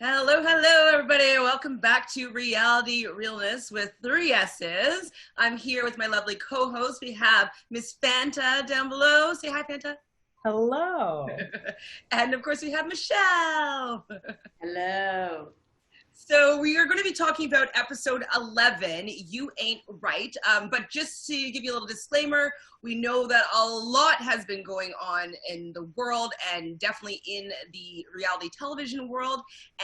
Hello, hello, everybody. Welcome back to Reality Realness with 3 S's. I'm here with my lovely co-host. We have Miss Fanta down below. Say hi, Fanta. Hello. And of course, we have Michelle. Hello. So we are going to be talking about episode 11, You Ain't Right. But just to give you a little disclaimer, we know that a lot has been going on in the world and definitely in the reality television world.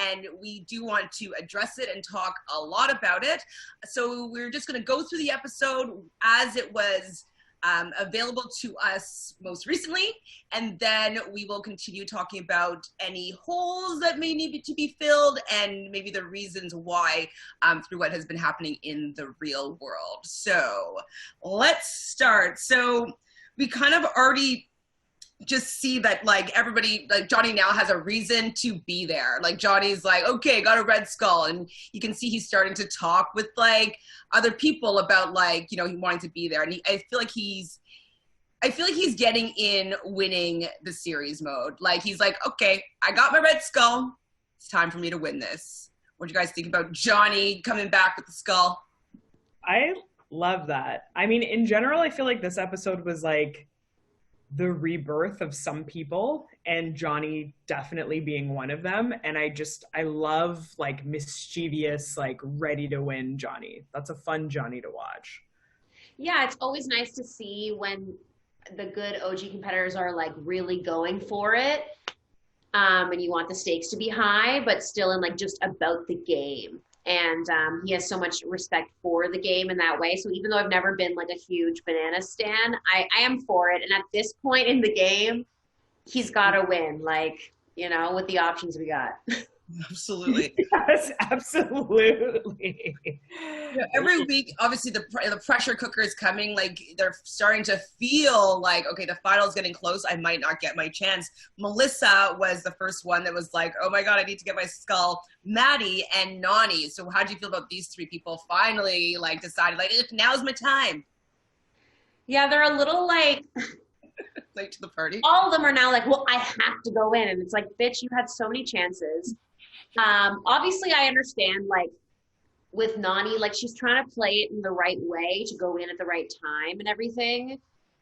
And we do want to address it and talk a lot about it. So we're just going to go through the episode as it was available to us most recently, and then we will continue talking about any holes that may need to be filled and maybe the reasons why through what has been happening in the real world. So let's start. So we kind of already just see that like everybody, like Johnny now has a reason to be there. Like Johnny's like, okay, got a red skull, and you can see he's starting to talk with like other people about like, you know, he wanting to be there. And I feel like he's getting in winning the series mode. Like he's like, okay, I got my red skull. It's time for me to win this. What do you guys think about Johnny coming back with the skull? I love that. I mean, in general, I feel like this episode was like the rebirth of some people, and Johnny definitely being one of them. And I love like mischievous, like ready to win Johnny. That's a fun Johnny to watch. Yeah, it's always nice to see when the good OG competitors are like really going for it. And you want the stakes to be high, but still in like just about the game. And he has so much respect for the game in that way. So even though I've never been like a huge banana stan, I am for it. And at this point in the game, he's got to win, like, you know, with the options we got. Absolutely. Yes, absolutely. Yeah, every week, obviously, the pressure cooker is coming. Like, they're starting to feel like, okay, the final's getting close. I might not get my chance. Melissa was the first one that was like, oh my God, I need to get my skull. Maddie and Nani. So how do you feel about these three people finally, like, decided, like, now's my time? Yeah, they're a little like... late to the party. All of them are now like, well, I have to go in. And it's like, bitch, you had so many chances. Obviously, I understand, like, with Nani, like, she's trying to play it in the right way to go in at the right time and everything.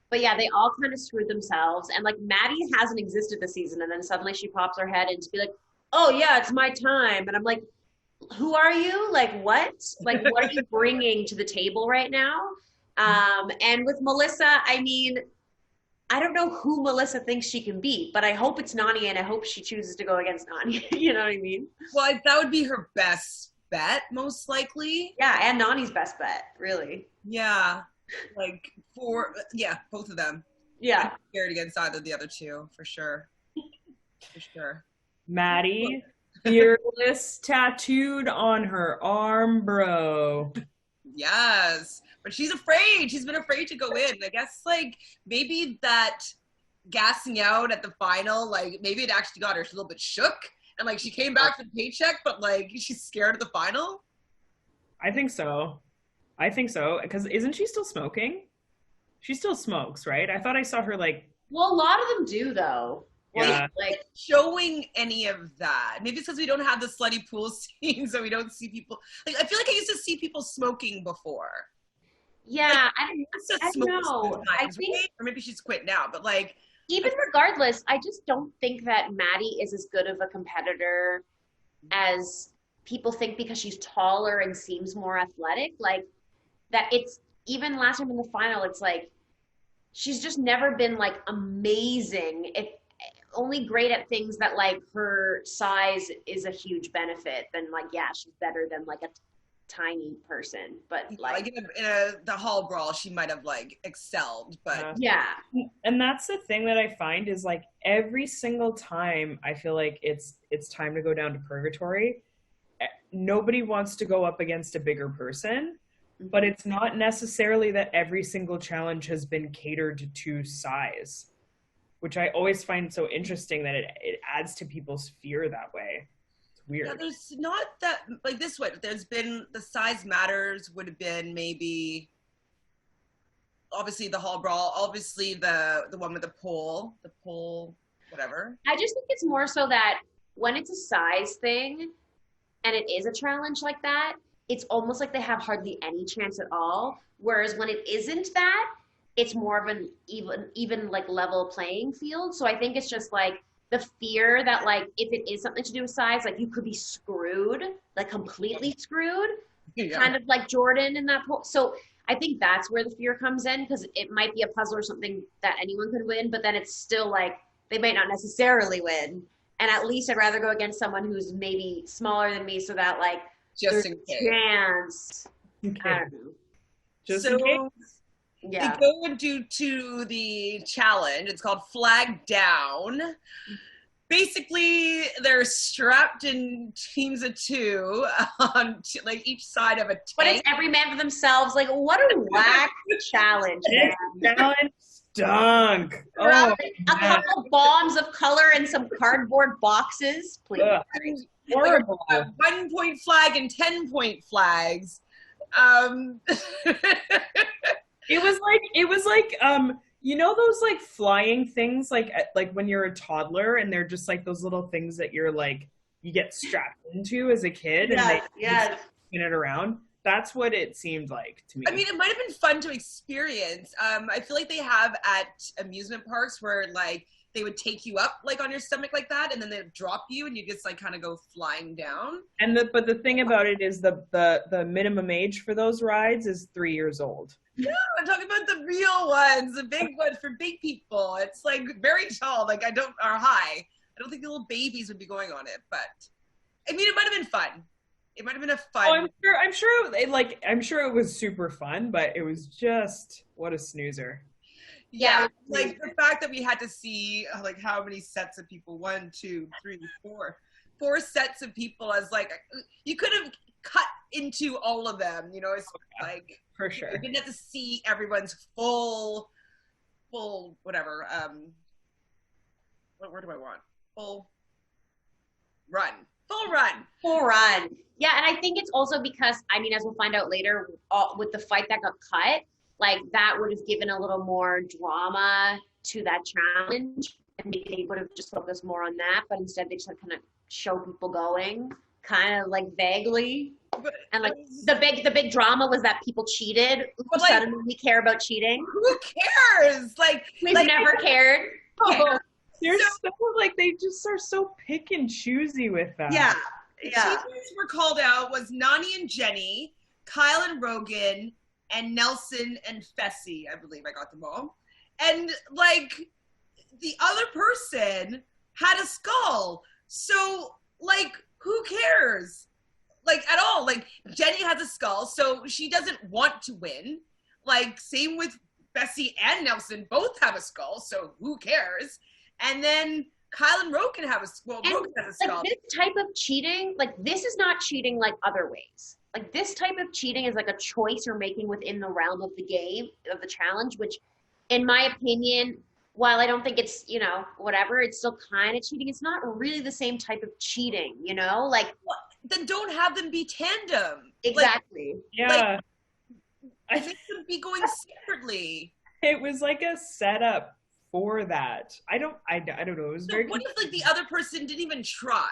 But yeah, they all kind of screwed themselves. And like, Maddie hasn't existed this season. And then suddenly she pops her head in to be like, oh yeah, it's my time. And I'm like, who are you? Like, what? Like, what are you bringing to the table right now? And with Melissa, I mean, I don't know who Melissa thinks she can beat, but I hope it's Nani, and I hope she chooses to go against Nani. You know what I mean? Well, that would be her best bet, most likely. Yeah, and Nani's best bet, really. Yeah, like both of them. Yeah. I'm scared against either of the other two, for sure. For sure. Maddie, fearless tattooed on her arm, bro. Yes. But she's afraid. She's been afraid to go in. I guess, like, maybe that gassing out at the final, like, maybe it actually got her a little bit shook. And, like, she came back for the paycheck, but, like, she's scared of the final. I think so. Because isn't she still smoking? She still smokes, right? I thought I saw her, like... Well, a lot of them do, though. Yeah. Like, showing any of that. Maybe it's because we don't have the slutty pool scene, so we don't see people. Like, I feel like I used to see people smoking before. Yeah, Like, I don't know. I think, right? Or maybe she's quit now, but like... even regardless, I just don't think that Maddie is as good of a competitor as people think because she's taller and seems more athletic. Like, that it's, even last time in the final, it's like, she's just never been like amazing. Only great at things that like her size is a huge benefit. Then like, yeah, she's better than like a tiny person, but like in the hall brawl she might have like excelled, but yeah. And that's the thing that I find is like every single time I feel like it's time to go down to Purgatory, nobody wants to go up against a bigger person, but it's not necessarily that every single challenge has been catered to size, which I always find so interesting that it adds to people's fear that way. Weird. Yeah, there's not that, like, this one, there's been, the size matters would have been maybe, obviously the hall brawl, obviously the one with the pole, whatever. I just think it's more so that when it's a size thing, and it is a challenge like that, it's almost like they have hardly any chance at all. Whereas when it isn't that, it's more of an even like level playing field. So I think it's just like the fear that like if it is something to do with size, like you could be screwed, like completely screwed, kind of like Jordan in that. So I think that's where the fear comes in, because it might be a puzzle or something that anyone could win, but then it's still like they might not necessarily win. And at least I'd rather go against someone who's maybe smaller than me, so that like Just there's in a case. chance. Okay. I don't know. Just in case. Yeah. They go to the challenge. It's called Flag Down. Basically, they're strapped in teams of 2 on like each side of a tank. But it's every man for themselves. Like, what a whack challenge, man. Challenge stunk. A couple bombs of color and some cardboard boxes, please. Horrible. Like a 1-point flag and 10-point flags. It was like you know those like flying things like when you're a toddler and they're just like those little things that you're like you get strapped into as a kid and they spin it around. That's what it seemed like to me. I mean, it might have been fun to experience. I feel like they have at amusement parks where like they would take you up like on your stomach like that, and then they'd drop you, and you just like kind of go flying down. And but the thing about it is the minimum age for those rides is 3 years old. No, I'm talking about the real ones, the big ones for big people. It's like very tall, like or high. I don't think the little babies would be going on it, but I mean, it might have been fun. It might have been a fun. Oh, I'm sure it was super fun, but it was just what a snoozer. Yeah, like the fact that we had to see like how many sets of people, 1, 2, 3, 4 sets of people, as like you could have cut into all of them, you know, it's like for sure. You didn't have to see everyone's full whatever. What word do I want? Full run. Yeah, and I think it's also because, I mean, as we'll find out later, with the fight that got cut, like that would have given a little more drama to that challenge, and maybe they would have just focused more on that, but instead they just kind of show people going, kind of like vaguely. And like the big drama was that people cheated. But like, suddenly we care about cheating. Who cares? Like we've never cared. Oh, they're so like they just are so pick and choosy with that. Yeah. The teammates were called out was Nani and Jenny, Kyle and Rogan, and Nelson and Fessy. I believe I got them all. And like the other person had a skull. So like who cares? Like at all. Like Jenny has a skull, so she doesn't want to win. Like same with Fessy and Nelson, both have a skull, so who cares? And then Kyle and Rogan have Rogan has a skull. Like this type of cheating, like this is not cheating like other ways. Like this type of cheating is like a choice you're making within the realm of the game, of the challenge, which in my opinion, while I don't think it's, you know, whatever, it's still kind of cheating. It's not really the same type of cheating, you know? Like, well, then don't have them be tandem. Exactly. Like, yeah. I think them be going separately. It was like a setup for that. I don't know. It was very. What if like the other person didn't even try,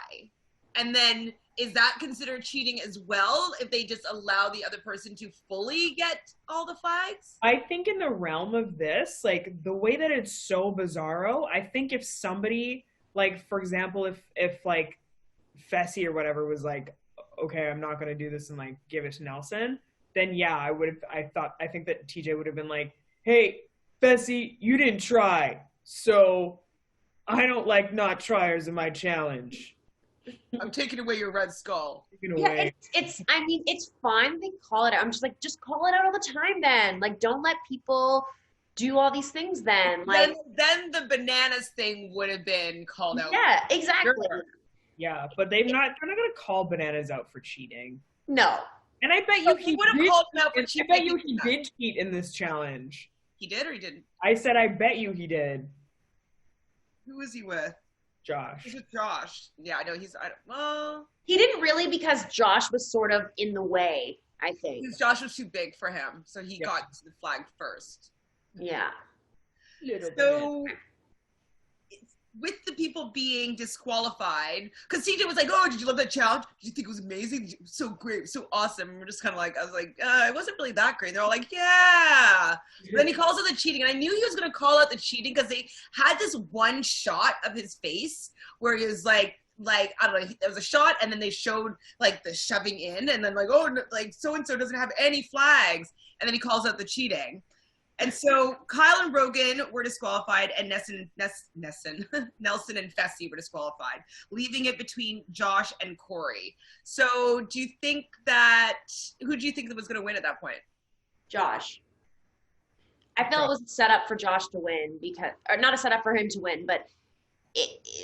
and then is that considered cheating as well if they just allow the other person to fully get all the flags? I think in the realm of this, like the way that it's so bizarro, I think if somebody, like for example, if like Fessy or whatever was like, okay, I'm not gonna do this and like give it to Nelson, then yeah, I think that TJ would have been like, hey, Fessy, you didn't try, so I don't like not triers in my challenge. I'm taking away your red skull. Yeah, I mean, it's fine. They call it out. I'm just like, just call it out all the time then. Like, don't let people do all these things then. Like, then the bananas thing would have been called out. Yeah, exactly. Sure. Yeah, but they're not going to call bananas out for cheating. No. And I bet you he would have called him out for cheating. I bet you he did cheat in this challenge. He did or he didn't? I said I bet you he did. Who was he with? Josh. He's with Josh. Yeah, I know well. He didn't really, because Josh was sort of in the way, I think. Because Josh was too big for him, so he got to the flag first. Yeah. So with the people being disqualified, because CJ was like, oh, did you love that challenge? Did you think it was amazing? It was so great, so awesome. And we're just kind of like, I was like, it wasn't really that great. And they're all like, yeah. But then he calls out the cheating, and I knew he was going to call out the cheating because they had this one shot of his face where he was like, I don't know, there was a shot, and then they showed like the shoving in, and then like, oh, like so-and-so doesn't have any flags, and then he calls out the cheating. And so Kyle and Rogan were disqualified, and Nelson and Fessy were disqualified, leaving it between Josh and Corey. So who do you think that was going to win at that point? Josh. I felt it was set up for Josh to win or not a setup for him to win, but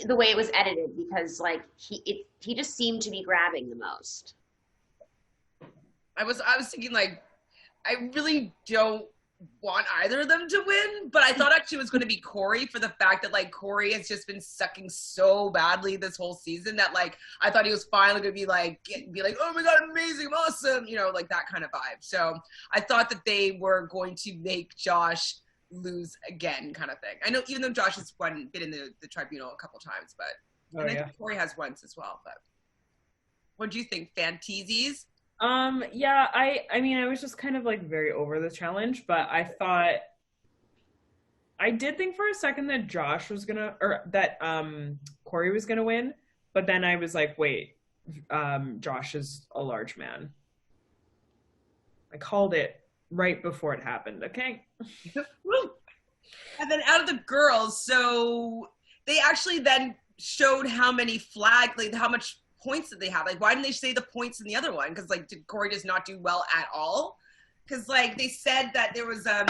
the way it was edited, because like he just seemed to be grabbing the most. I was thinking, like, I really don't want either of them to win, but I thought actually it was going to be Corey, for the fact that like Corey has just been sucking so badly this whole season that like I thought he was finally going to be like, oh my god, amazing, awesome, you know, like that kind of vibe. So I thought that they were going to make Josh lose again, kind of thing. I know, even though Josh has been in the tribunal a couple times, but I think Corey has once as well. But what do you think, Fanteesies? Yeah, I mean, I was just kind of like very over the challenge, but I did think for a second that Corey was gonna win, but then I was like, wait, Josh is a large man. I called it right before it happened, okay? And then out of the girls, so they actually then showed how many how much points that they have. Like, why didn't they say the points in the other one? Because like, did Corey just not do well at all? Because like they said that there was a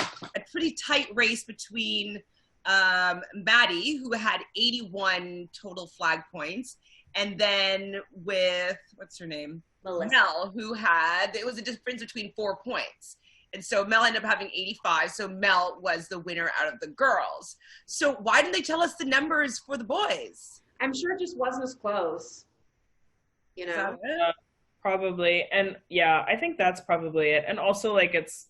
pretty tight race between Maddie, who had 81 total flag points, and then with what's her name, Melissa. Mel, it was a difference between 4 points. And so Mel ended up having 85. So Mel was the winner out of the girls. So why didn't they tell us the numbers for the boys? I'm sure it just wasn't as close. You know? Probably. And yeah, I think that's probably it. And also like it's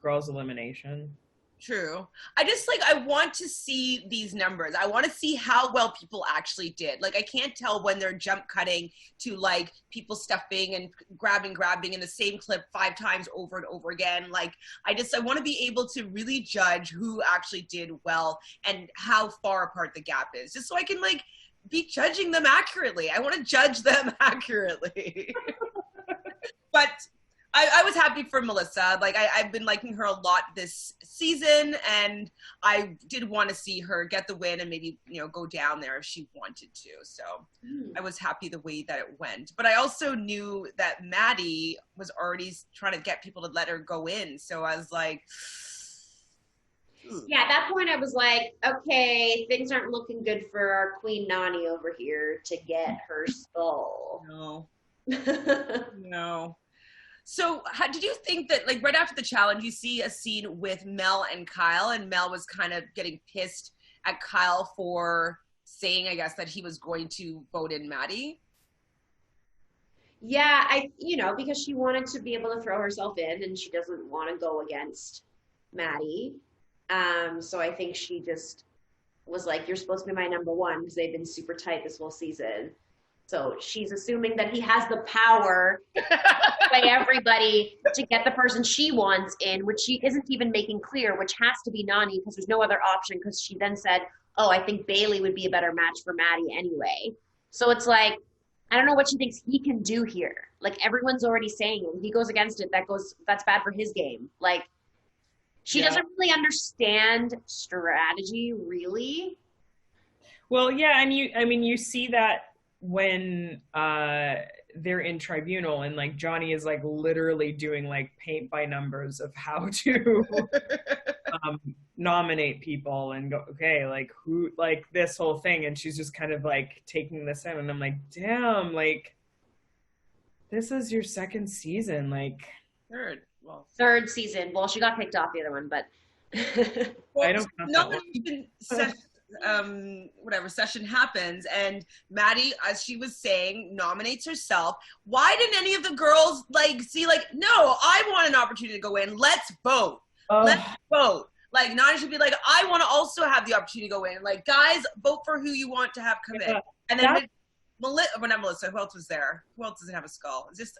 girls elimination. True. I want to see these numbers. I want to see how well people actually did. Like, I can't tell when they're jump cutting to like people stuffing and grabbing in the same clip 5 times over and over again. Like, I want to be able to really judge who actually did well and how far apart the gap is, just so I can like be judging them accurately. I want to judge them accurately. But I was happy for Melissa. Like, I've been liking her a lot this season, and I did want to see her get the win and maybe, you know, go down there if she wanted to. So I was happy the way that it went. But I also knew that Maddie was already trying to get people to let her go in. So I was like, yeah, at that point I was like, okay, things aren't looking good for our Queen Nani over here to get her skull. No. No. So did you think that, like, right after the challenge, you see a scene with Mel and Kyle, and Mel was kind of getting pissed at Kyle for saying, I guess, that he was going to vote in Maddie? Yeah, because she wanted to be able to throw herself in, and she doesn't want to go against Maddie. So I think she just was like, you're supposed to be my number one, because they've been super tight this whole season. So she's assuming that he has the power to play everybody to get the person she wants in, which she isn't even making clear, which has to be Nani, because there's no other option, because she then said, oh, I think Bailey would be a better match for Maddie anyway. So it's like, I don't know what she thinks he can do here. Like, everyone's already saying it. If he goes against it, that's bad for his game. Like, she doesn't really understand strategy, really. Well, yeah, and you see that when they're in Tribunal, and like Johnny is like literally doing like paint by numbers of how to nominate people and go, okay, like who, like this whole thing, and she's just kind of like taking this in, and I'm like, damn, like this is your second season, like third season. Well, she got kicked off the other one, but I don't know. Whatever session happens, and Maddie, as she was saying, nominates herself. Why didn't any of the girls like see, like, no, I want an opportunity to go in, let's vote. Let's vote. Like, Nani should be like, I want to also have the opportunity to go in. Like, guys, vote for who you want to have come in. And then Melissa, well, not Melissa, who else was there? Who else doesn't have a skull? It's just,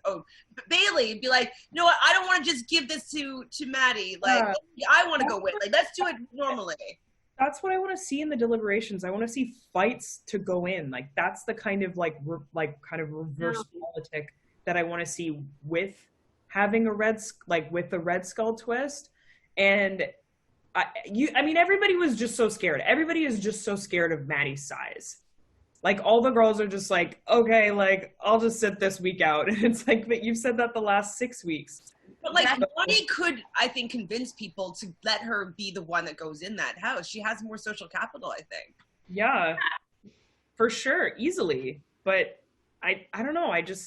Bailey be like, you know what? I don't want to just give this to Maddie. Like, I want to go in. Like, let's do it normally. That's what I want to see in the deliberations. I want to see fights to go in. Like, that's the kind of kind of reverse politic that I want to see with having with the Red Skull twist. And I mean, everybody was just so scared. Everybody is just so scared of Maddie's size. Like, all the girls are just like, okay, like, I'll just sit this week out. And it's like, but you've said that the last 6 weeks. But, like, Nani could, I think, convince people to let her be the one that goes in that house. She has more social capital, I think. Yeah, for sure, easily. But I don't know, I thought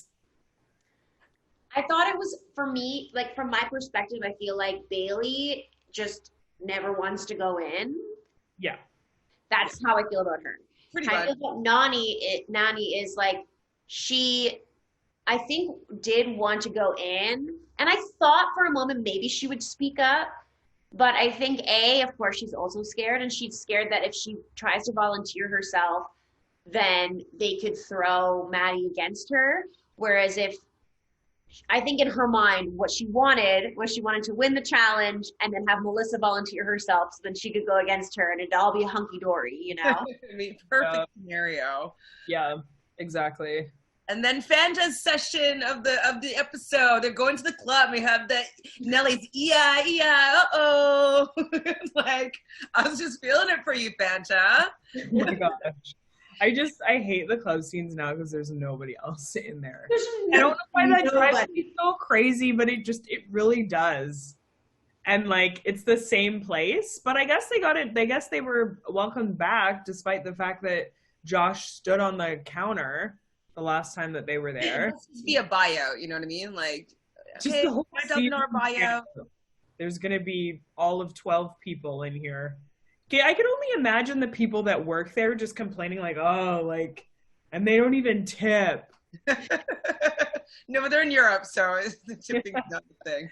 it was, for me, like, from my perspective, I feel like Bailey just never wants to go in. Yeah. That's how I feel about her. Pretty kind much. of what Nani is like, she, I think, did want to go in. And I thought for a moment maybe she would speak up. But I think, of course, she's also scared. And she's scared that if she tries to volunteer herself, then they could throw Maddie against her. Whereas I think in her mind, what she wanted was she wanted to win the challenge and then have Melissa volunteer herself so then she could go against her and it'd all be hunky-dory, you know? I mean, perfect scenario. Yeah, exactly. And then Fanta's session of the episode, they're going to the club. We have Nelly's, uh-oh. Like, I was just feeling it for you, Fanta. Oh my gosh. I hate the club scenes now because there's nobody else in there. I don't know why that drives me so crazy, but it really does. And like, it's the same place, but I guess they were welcomed back despite the fact that Josh stood on the counter the last time that they were there. It must be a bio, you know what I mean? Like, just okay, the whole our bio. There's going to be all of 12 people in here. Okay, I can only imagine the people that work there just complaining like, oh, like, and they don't even tip. No, but they're in Europe, so the tipping's not the thing.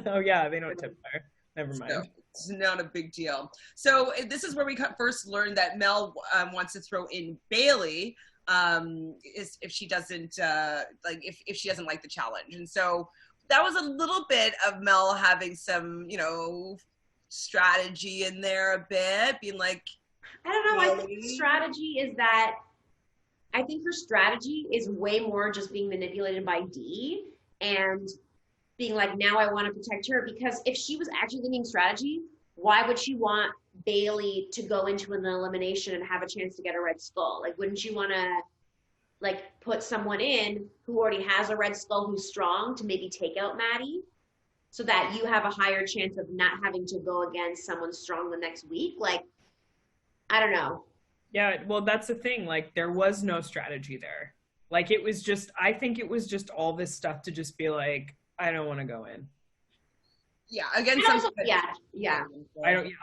Oh yeah, they don't tip there. Never mind. So, it's not a big deal. So this is where we first learned that Mel wants to throw in Bailey if she doesn't if she doesn't like the challenge. And so that was a little bit of Mel having some, strategy in there a bit, being like, I don't know, I think the strategy is that I think her strategy is way more just being manipulated by Dee and being like, now I want to protect her, because if she was actually thinking strategy, why would she want Bailey to go into an elimination and have a chance to get a red skull? Like, wouldn't you want to like put someone in who already has a red skull who's strong to maybe take out Maddie so that you have a higher chance of not having to go against someone strong the next week? Like, I don't know. Yeah, well, that's the thing. Like, there was no strategy there. Like, it was just, I think it was just all this stuff to just be like, I don't want to go in. Yeah, against yeah.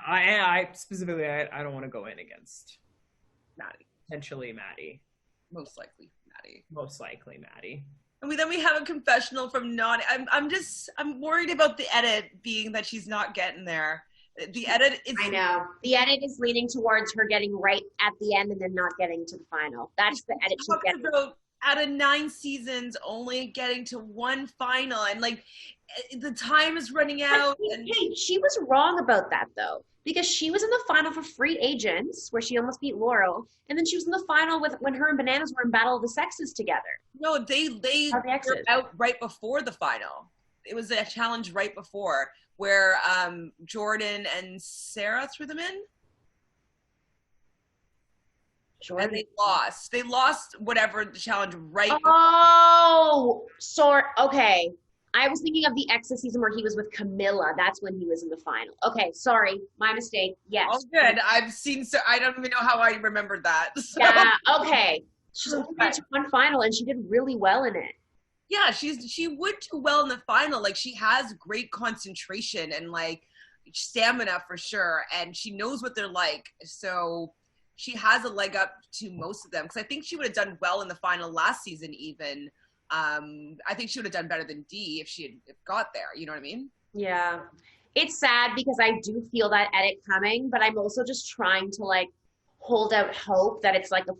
I specifically, I don't want to go in against Maddie. Potentially Maddie. Most likely Maddie. And then we have a confessional from Nani. I'm worried about the edit being that she's not getting there. The edit is... I know. The edit is leaning towards her getting right at the end and then not getting to the final. That's the edit she's getting. About, out of 9 seasons, only getting to 1 final. And, like, the time is running out. Hey, she was wrong about that, though. Because she was in the final for Free Agents, where she almost beat Laurel. And then she was in the final when her and Bananas were in Battle of the Sexes together. No, they were out right before the final. It was a challenge right before where Jordan and Sarah threw them in. Jordan. And they lost. They lost whatever the challenge right before. Oh, sorry. Okay. I was thinking of the exit season where he was with Camilla. That's when he was in the final. Okay, sorry. My mistake. Yes. Oh, good. I've seen, so I don't even know how I remembered that. So. Yeah, okay. She's only been to 1 final, and she did really well in it. Yeah, she would do well in the final. Like, she has great concentration and, like, stamina for sure, and she knows what they're like. So she has a leg up to most of them, because I think she would have done well in the final last season even. I think she would have done better than Dee if she had got there. You know what I mean? Yeah. it's sad because I do feel that edit coming, but I'm also just trying to like hold out hope that it's like a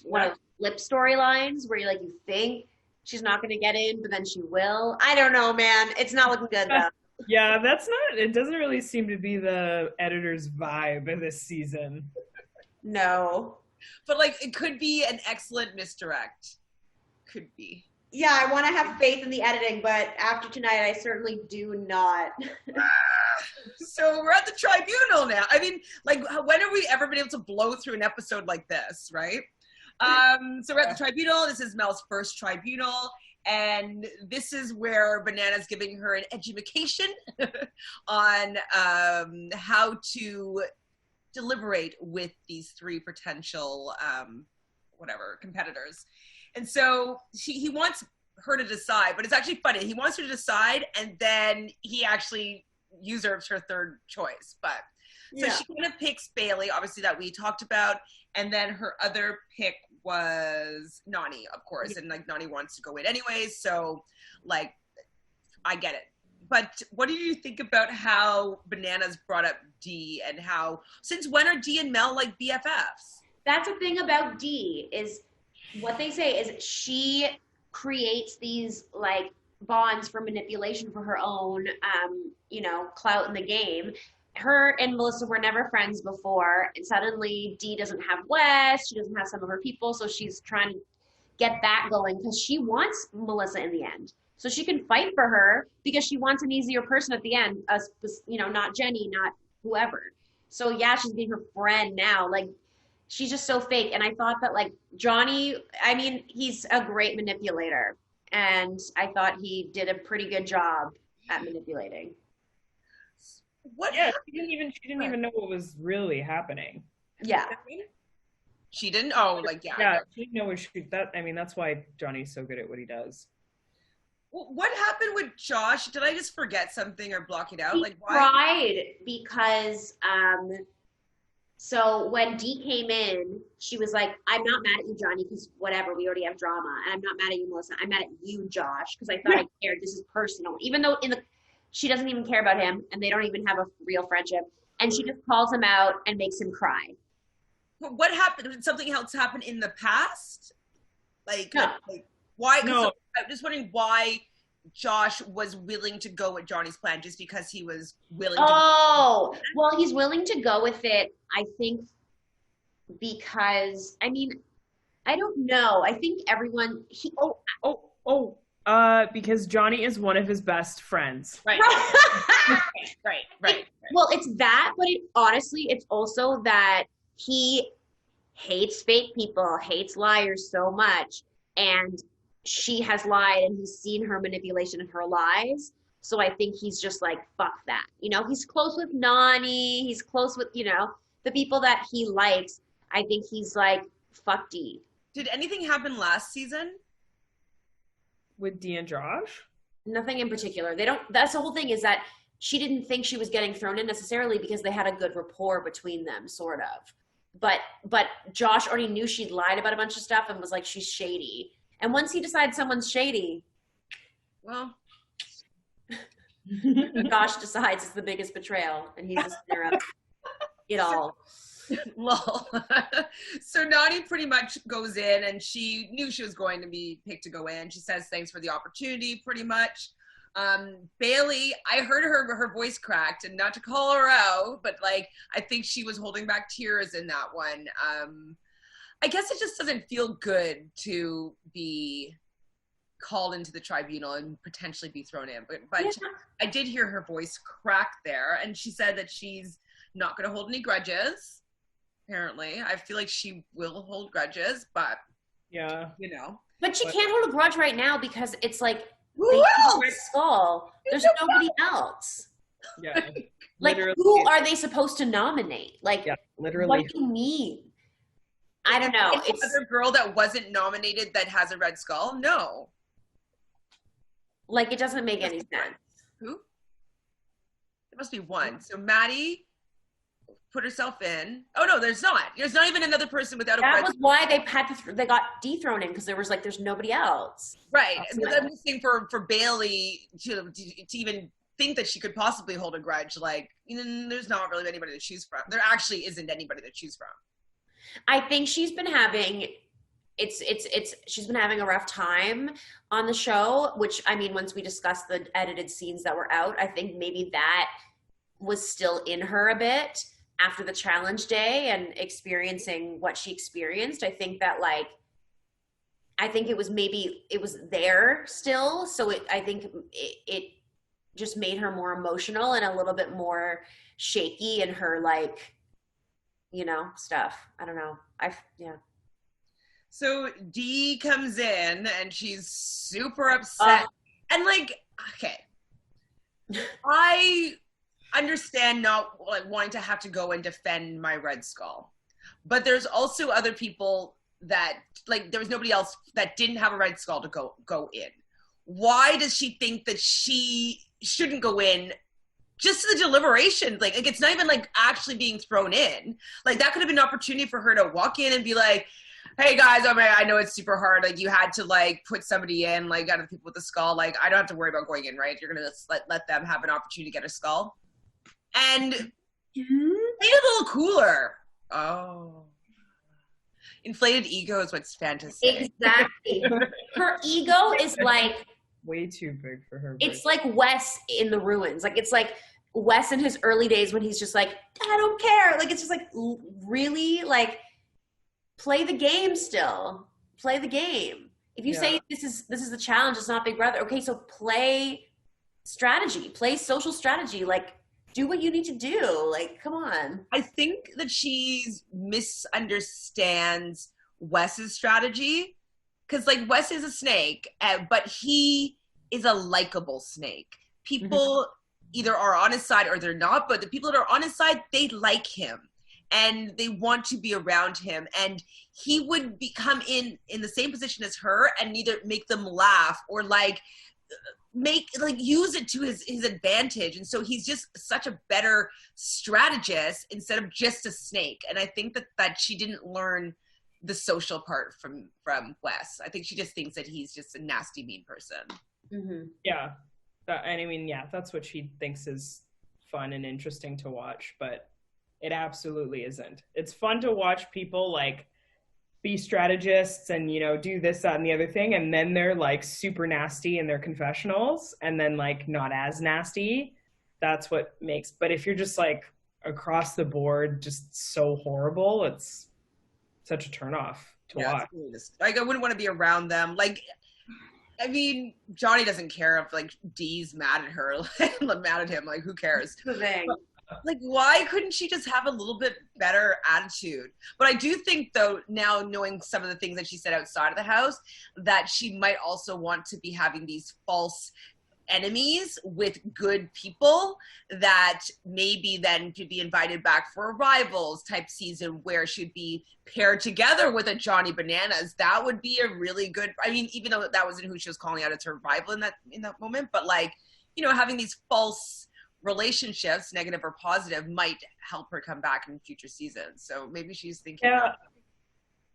one of flip storylines where you think she's not going to get in, but then she will. I don't know, man. It's not looking good though. Yeah, it doesn't really seem to be the editor's vibe of this season. No. But like, it could be an excellent misdirect. Could be. Yeah, I want to have faith in the editing, but after tonight, I certainly do not. So we're at the tribunal now. I mean, like, when have we ever been able to blow through an episode like this, right? So we're at the tribunal. This is Mel's first tribunal. And this is where Banana's giving her an education on how to deliberate with these three potential, competitors. And so he wants her to decide, but it's actually funny. He wants her to decide, and then he actually usurps her third choice. But so she kind of picks Bailey, obviously, that we talked about, and then her other pick was Nani, of course, and like Nani wants to go in anyways, so like I get it. But what do you think about how Bananas brought up Dee, and how, since when are Dee and Mel like BFFs? That's the thing about Dee, is what they say is she creates these like bonds for manipulation for her own, clout in the game. Her and Melissa were never friends before, and suddenly Dee doesn't have Wes, she doesn't have some of her people, so she's trying to get that going because she wants Melissa in the end. So she can fight for her because she wants an easier person at the end, not Jenny, not whoever. So yeah, she's being her friend now. Like, she's just so fake. And I thought that like Johnny, I mean, he's a great manipulator, and I thought he did a pretty good job at manipulating. She didn't even know what was really happening. Yeah. She didn't? Oh, Yeah, she didn't know that's why Johnny's so good at what he does. What happened with Josh? Did I just forget something or block it out? He like, why? cried because so when Dee came in, she was like, I'm not mad at you, Johnny, because whatever, we already have drama. And I'm not mad at you, Melissa. I'm mad at you, Josh, because I thought I cared. This is personal. Even though she doesn't even care about him, and they don't even have a real friendship. And she just calls him out and makes him cry. But what happened? Did something else happen in the past? No. Why? No. I'm just wondering why Josh was willing to go with Johnny's plan, just because he was willing to. Oh, well, he's willing to go with it, I think, because, I mean, I don't know. I think everyone, because Johnny is one of his best friends. Right. Right. Well, it's that, but honestly, it's also that he hates fake people, hates liars so much, and she has lied, and he's seen her manipulation and her lies. So I think he's just like, fuck that. He's close with Nani. He's close with, the people that he likes. I think he's like, fuck Dee. Did anything happen last season? With Dee and Josh? Nothing in particular. That's the whole thing, is that she didn't think she was getting thrown in necessarily because they had a good rapport between them, sort of. But Josh already knew she'd lied about a bunch of stuff and was like, she's shady. And once he decides someone's shady, well, Josh decides it's the biggest betrayal, and he's just there of it all. Lol. So Nani pretty much goes in, and she knew she was going to be picked to go in. She says thanks for the opportunity, pretty much. Bailey, I heard her voice cracked, and not to call her out, but like, I think she was holding back tears in that one. I guess it just doesn't feel good to be called into the tribunal and potentially be thrown in. But yeah. I did hear her voice crack there, and she said that she's not going to hold any grudges. Apparently, I feel like she will hold grudges, but yeah, But she can't hold a grudge right now because it's like, who else? Red Skull. There's nobody else. Yeah. Like, who are they supposed to nominate? Like, yeah, literally. What do you mean? I don't know. It's another girl that wasn't nominated that has a red skull? No. Like, it doesn't make any sense. Who? There must be one. So Maddie put herself in. Oh no, there's not. There's not even another person without a red skull. That was why they got dethroned in, because there was like, there's nobody else. Right. I'm just saying for Bailey to even think that she could possibly hold a grudge. Like, there's not really anybody to choose from. There actually isn't anybody to choose from. I think she's been having she's been having a rough time on the show, which, I mean, once we discussed the edited scenes that were out, I think maybe that was still in her a bit after the challenge day and experiencing what she experienced. I think that, like, it was there still. So I think it just made her more emotional and a little bit more shaky in her, like, stuff. I don't know. Yeah. So Dee comes in and she's super upset. And like, okay, I understand not like wanting to have to go and defend my Red Skull, but there's also other people that, like, there was nobody else that didn't have a Red Skull to go in. Why does she think that she shouldn't go in just to the deliberations? Like it's not even like actually being thrown in. Like that could have been an opportunity for her to walk in and be like, hey guys, I know it's super hard. Like you had to like put somebody in, like out of the people with the skull. Like I don't have to worry about going in, right? You're gonna just let them have an opportunity to get a skull. And make it a little cooler. Oh. Inflated ego is what's Fanta Sesay. Exactly. Her ego is like way too big for her. It's like Wes in The Ruins. Like it's like Wes in his early days when he's just like, I don't care. Like it's just like really like play the game still. Play the game. If you say this is the challenge, it's not Big Brother. Okay, so play strategy. Play social strategy. Like do what you need to do. Like, come on. I think that she misunderstands Wes's strategy. Because, like, Wes is a snake, but he is a likable snake. People either are on his side or they're not, but the people that are on his side, they like him. And they want to be around him. And he would become in the same position as her and either make them laugh or, like, use it to his advantage. And so he's just such a better strategist instead of just a snake. And I think that she didn't learn the social part from Wes. I think she just thinks that he's just a nasty, mean person. Yeah. And I mean, yeah, that's what she thinks is fun and interesting to watch, but it absolutely isn't. It's fun to watch people like be strategists and, do this, that, and the other thing. And then they're like super nasty in their confessionals and then like not as nasty. That's what makes, but if you're just like across the board, just so horrible, it's such a turnoff to watch. Really like I wouldn't want to be around them. Like, I mean, Johnny doesn't care if like Dee's mad at her, mad at him. Like, who cares? That's the thing. Like, why couldn't she just have a little bit better attitude? But I do think, though, now knowing some of the things that she said outside of the house, that she might also want to be having these false enemies with good people that maybe then could be invited back for a rivals type season where she'd be paired together with a Johnny Bananas. That would be a really good, I mean, even though that wasn't who she was calling out as her rival in that moment, but like, having these false relationships, negative or positive, might help her come back in future seasons. So maybe she's thinking about that.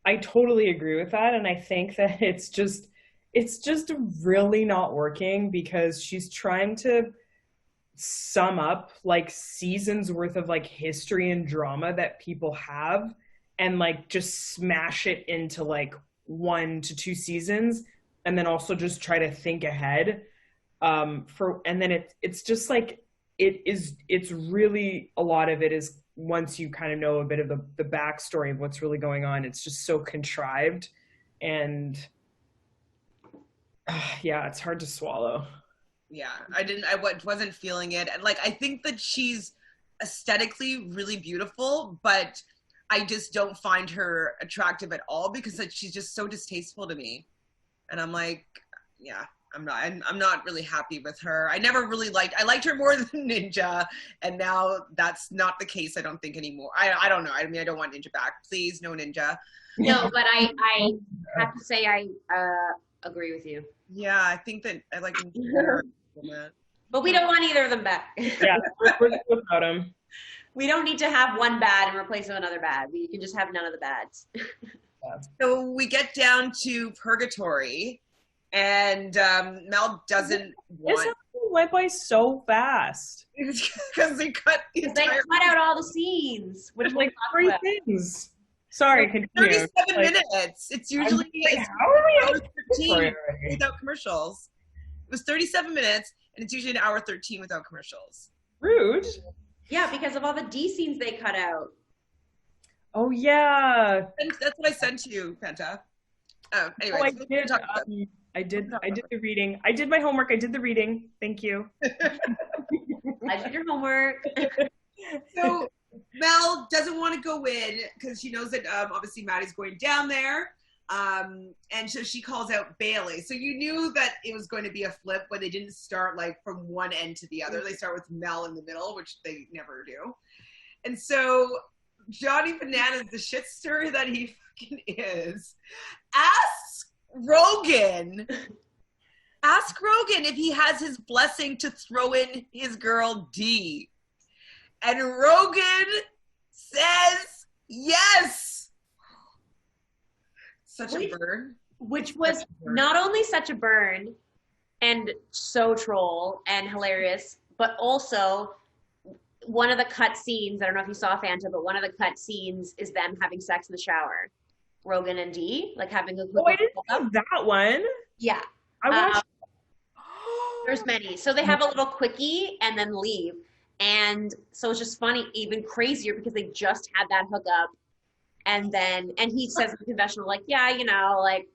I totally agree with that. And I think that it's just really not working because she's trying to sum up like seasons worth of like history and drama that people have and like just smash it into like 1 to 2 seasons and then also just try to think ahead and then it's just like it's really a lot of it is once you kind of know a bit of the backstory of what's really going on, it's just so contrived and yeah, it's hard to swallow. Yeah, I wasn't feeling it. And like, I think that she's aesthetically really beautiful, but I just don't find her attractive at all because like, she's just so distasteful to me. And I'm like, yeah, I'm not really happy with her. I liked her more than Ninja. And now that's not the case, I don't think anymore. I don't know. I mean, I don't want Ninja back. Please, no Ninja. No, but I have to say I agree with you. Yeah, I think that I like him better. But we don't want either of them back. Yeah, we're without him. We don't need to have one bad and replace it with another bad. We can just have none of the bads. So we get down to Purgatory, and Mel doesn't want. went by so fast. Because they cut the They entire cut out all the scenes, which Like we'll 3 talk about. things. Sorry, continue. 37 minutes. It's usually How are we hour on 13 already? without commercials. It was 37 minutes, and it's usually an hour 13 without commercials. Rude. Yeah, because of all the D scenes they cut out. Oh yeah. And that's what I sent to you, Fanta. Anyway, Oh, I did the reading. I did my homework. I did the reading. Thank you. I did your homework. So Mel doesn't want to go in because she knows that obviously Maddie's going down there. And so she calls out Bailey. So you knew that it was going to be a flip when they didn't start like from one end to the other. They start with Mel in the middle, which they never do. And so Johnny Bananas, the shit stirrer that he fucking is, asks Rogan if he has his blessing to throw in his girl D. And Rogan says yes. Such a burn. Which was not only such a burn and so troll and hilarious, but also one of the cut scenes, I don't know if you saw Fanta, but one of the cut scenes is them having sex in the shower. Rogan and Dee, like having a Oh, I didn't see that one. Yeah. I watched. There's many. So they have a little quickie and then leave. And so it's just funny, even crazier because they just had that hookup. And he says in the confessional, like, yeah, you know, like,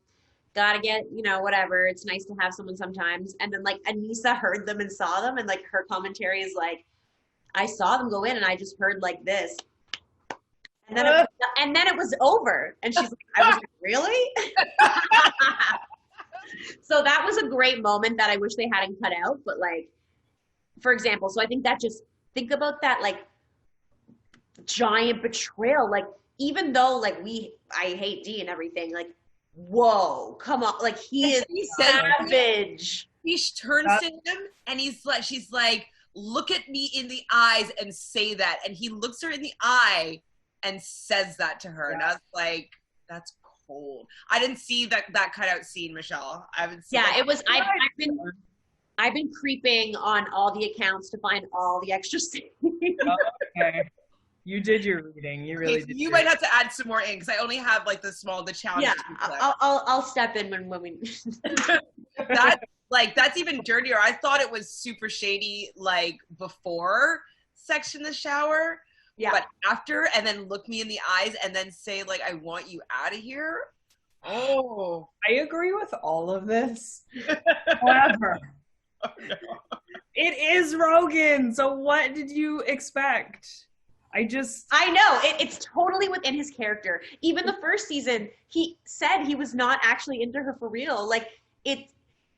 gotta get, you know, whatever. It's nice to have someone sometimes. And then like Anissa heard them and saw them. And like her commentary is like, I saw them go in and I just heard like this. And then it was over. And she's like, I was like, really? So that was a great moment that I wish they hadn't cut out. But like, for example, so I think that just, think about that like giant betrayal. Like, even though like I hate D and everything, like, whoa, come on. Like he is savage. He turns to him and she's like, look at me in the eyes and say that. And he looks her in the eye and says that to her. Yeah. And I was like, that's cold. I didn't see that cutout scene, Michelle. I haven't seen it was, I've been creeping on all the accounts to find all the extra scenes. Okay. You did your reading. You really did. You might have to add some more in because I only have like the challenge. Yeah, I'll step in when we. That's even dirtier. I thought it was super shady like before sex in the shower. Yeah. But after, and then look me in the eyes and then say like, I want you out of here. Oh, I agree with all of this. However, oh, no. It is Rogan. So what did you expect? I know it's totally within his character. Even the first season, he said he was not actually into her for real. Like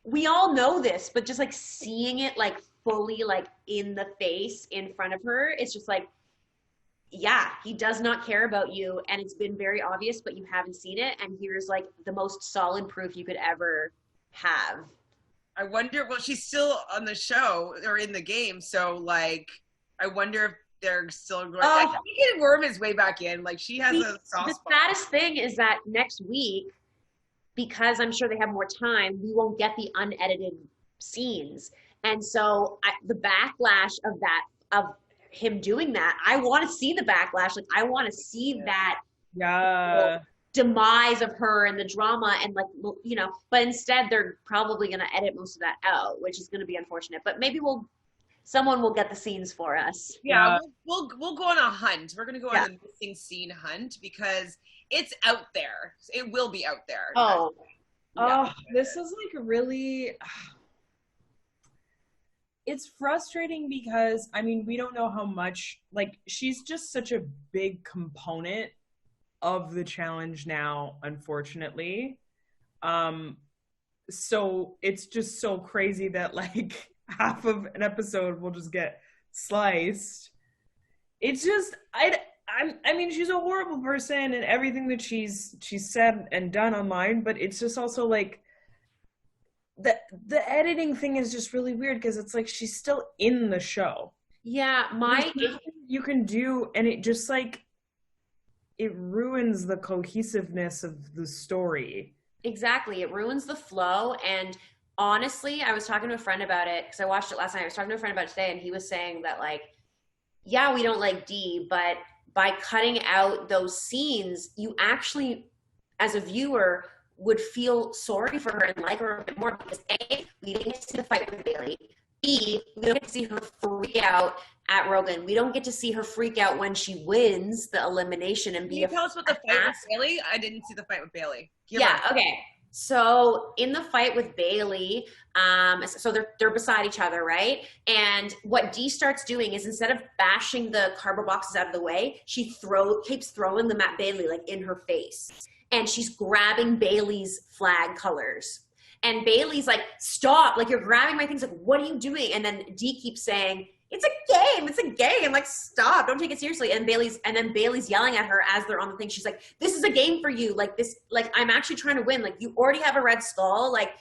we all know this, but just like seeing it like fully like in the face in front of her, it's just like, yeah, he does not care about you. And it's been very obvious, but you haven't seen it. And here's like the most solid proof you could ever have. I wonder, well, she's still on the show or in the game. So like, I wonder if they're still going. I think he can worm his way back in. Like she has a soft spot. The saddest thing is that next week, because I'm sure they have more time, we won't get the unedited scenes. And so the backlash of him doing that, I want to see the backlash. Like I want to see that demise of her and the drama and like, you know, but instead they're probably going to edit most of that out, which is going to be unfortunate. But maybe someone will get the scenes for us. Yeah, we'll go on a hunt. We're going to go on a missing scene hunt because it's out there. It will be out there. This is like really... It's frustrating because, I mean, we don't know how much... Like, she's just such a big component of the challenge now, unfortunately. So it's just so crazy that, like... half of an episode will just get sliced. It's just I mean she's a horrible person and everything that she's said and done online, but it's just also like the editing thing is just really weird because it's like she's still in the show. Yeah, you can do, and it just like it ruins the cohesiveness of the story. Exactly, it ruins the flow. And honestly, I was talking to a friend about it because I watched it last night. I was talking to a friend about it today, and he was saying that, like, yeah, we don't like Dee, but by cutting out those scenes, you actually, as a viewer, would feel sorry for her and like her a bit more because A, we didn't get to see the fight with Bailey. B, we don't get to see her freak out at Rogan. We don't get to see her freak out when she wins the elimination and be. Can you tell us about the fight with Bailey? I didn't see the fight with Bailey. Okay. So in the fight with Bailey, so they're beside each other, right? And what Dee starts doing is, instead of bashing the cardboard boxes out of the way, she keeps throwing them at Bailey, like, in her face. And she's grabbing Bailey's flag colors. And Bailey's like, stop, like, you're grabbing my things, like, what are you doing? And then Dee keeps saying, it's a game, like, stop, don't take it seriously. And then Bailey's yelling at her as they're on the thing. She's like, this is a game for you, like, this, like, I'm actually trying to win, like, you already have a red skull, like,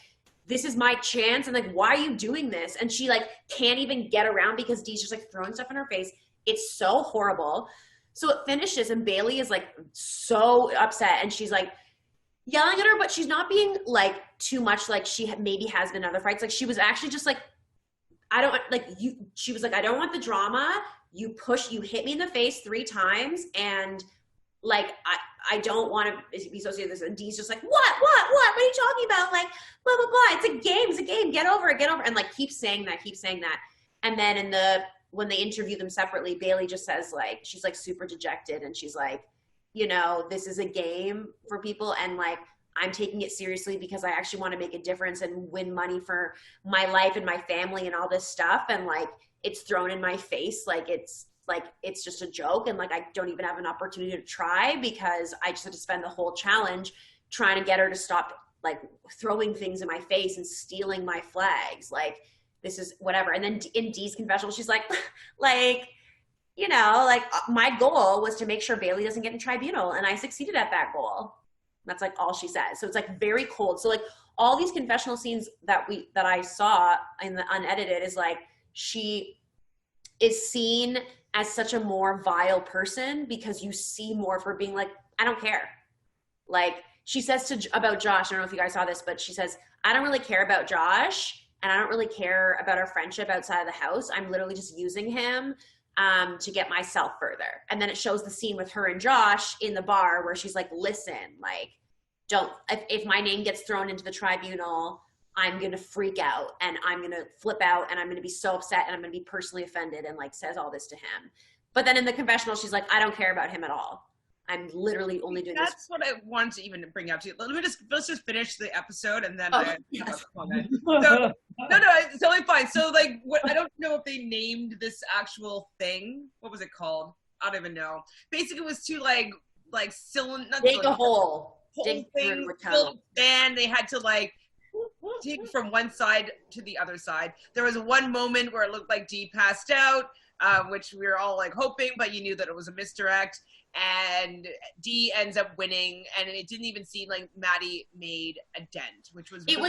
this is my chance, and, like, why are you doing this? And she, like, can't even get around because Dee's just, like, throwing stuff in her face. It's so horrible. So it finishes, and Bailey is, like, so upset, and she's, like, yelling at her, but she's not being, like, too much like she maybe has been in other fights. Like, she was actually just like, she was like, I don't want the drama. You hit me in the face 3 times, and, like, I don't want to be associated with this. And Dee's just like, what are you talking about? Like, blah, blah, blah. It's a game. Get over it. And, like, keep saying that. And then when they interview them separately, Bailey just says, like, she's, like, super dejected, and she's like, you know, this is a game for people, and, like, I'm taking it seriously because I actually want to make a difference and win money for my life and my family and all this stuff. And, like, it's thrown in my face. Like, it's just a joke. And, like, I don't even have an opportunity to try because I just had to spend the whole challenge trying to get her to stop, like, throwing things in my face and stealing my flags. Like, this is whatever. And then in Dee's confessional, she's like, you know, like, my goal was to make sure Bailey doesn't get in tribunal, and I succeeded at that goal. That's, like, all she says. So it's, like, very cold. So, like, all these confessional scenes that I saw in the unedited is, like, she is seen as such a more vile person because you see more of her being like, I don't care. Like, she says about Josh, I don't know if you guys saw this, but she says, I don't really care about Josh, and I don't really care about our friendship outside of the house. I'm literally just using him to get myself further. And then it shows the scene with her and Josh in the bar where she's like, listen, like, if my name gets thrown into the tribunal, I'm going to freak out, and I'm going to flip out, and I'm going to be so upset, and I'm going to be personally offended, and, like, says all this to him. But then in the confessional, she's like, I don't care about him at all. I'm literally only doing this. That's what I wanted to even bring up to you. Let's just finish the episode, and then yes. comment. So, no, it's totally fine. So, like, I don't know if they named this actual thing. What was it called? I don't even know. Basically, it was to dig a hole. Dig thing, filled sand. They had to, like, dig from one side to the other side. There was one moment where it looked like Dee passed out, which we were all, like, hoping, but you knew that it was a misdirect. And Dee ends up winning, and it didn't even seem like Maddie made a dent, which was really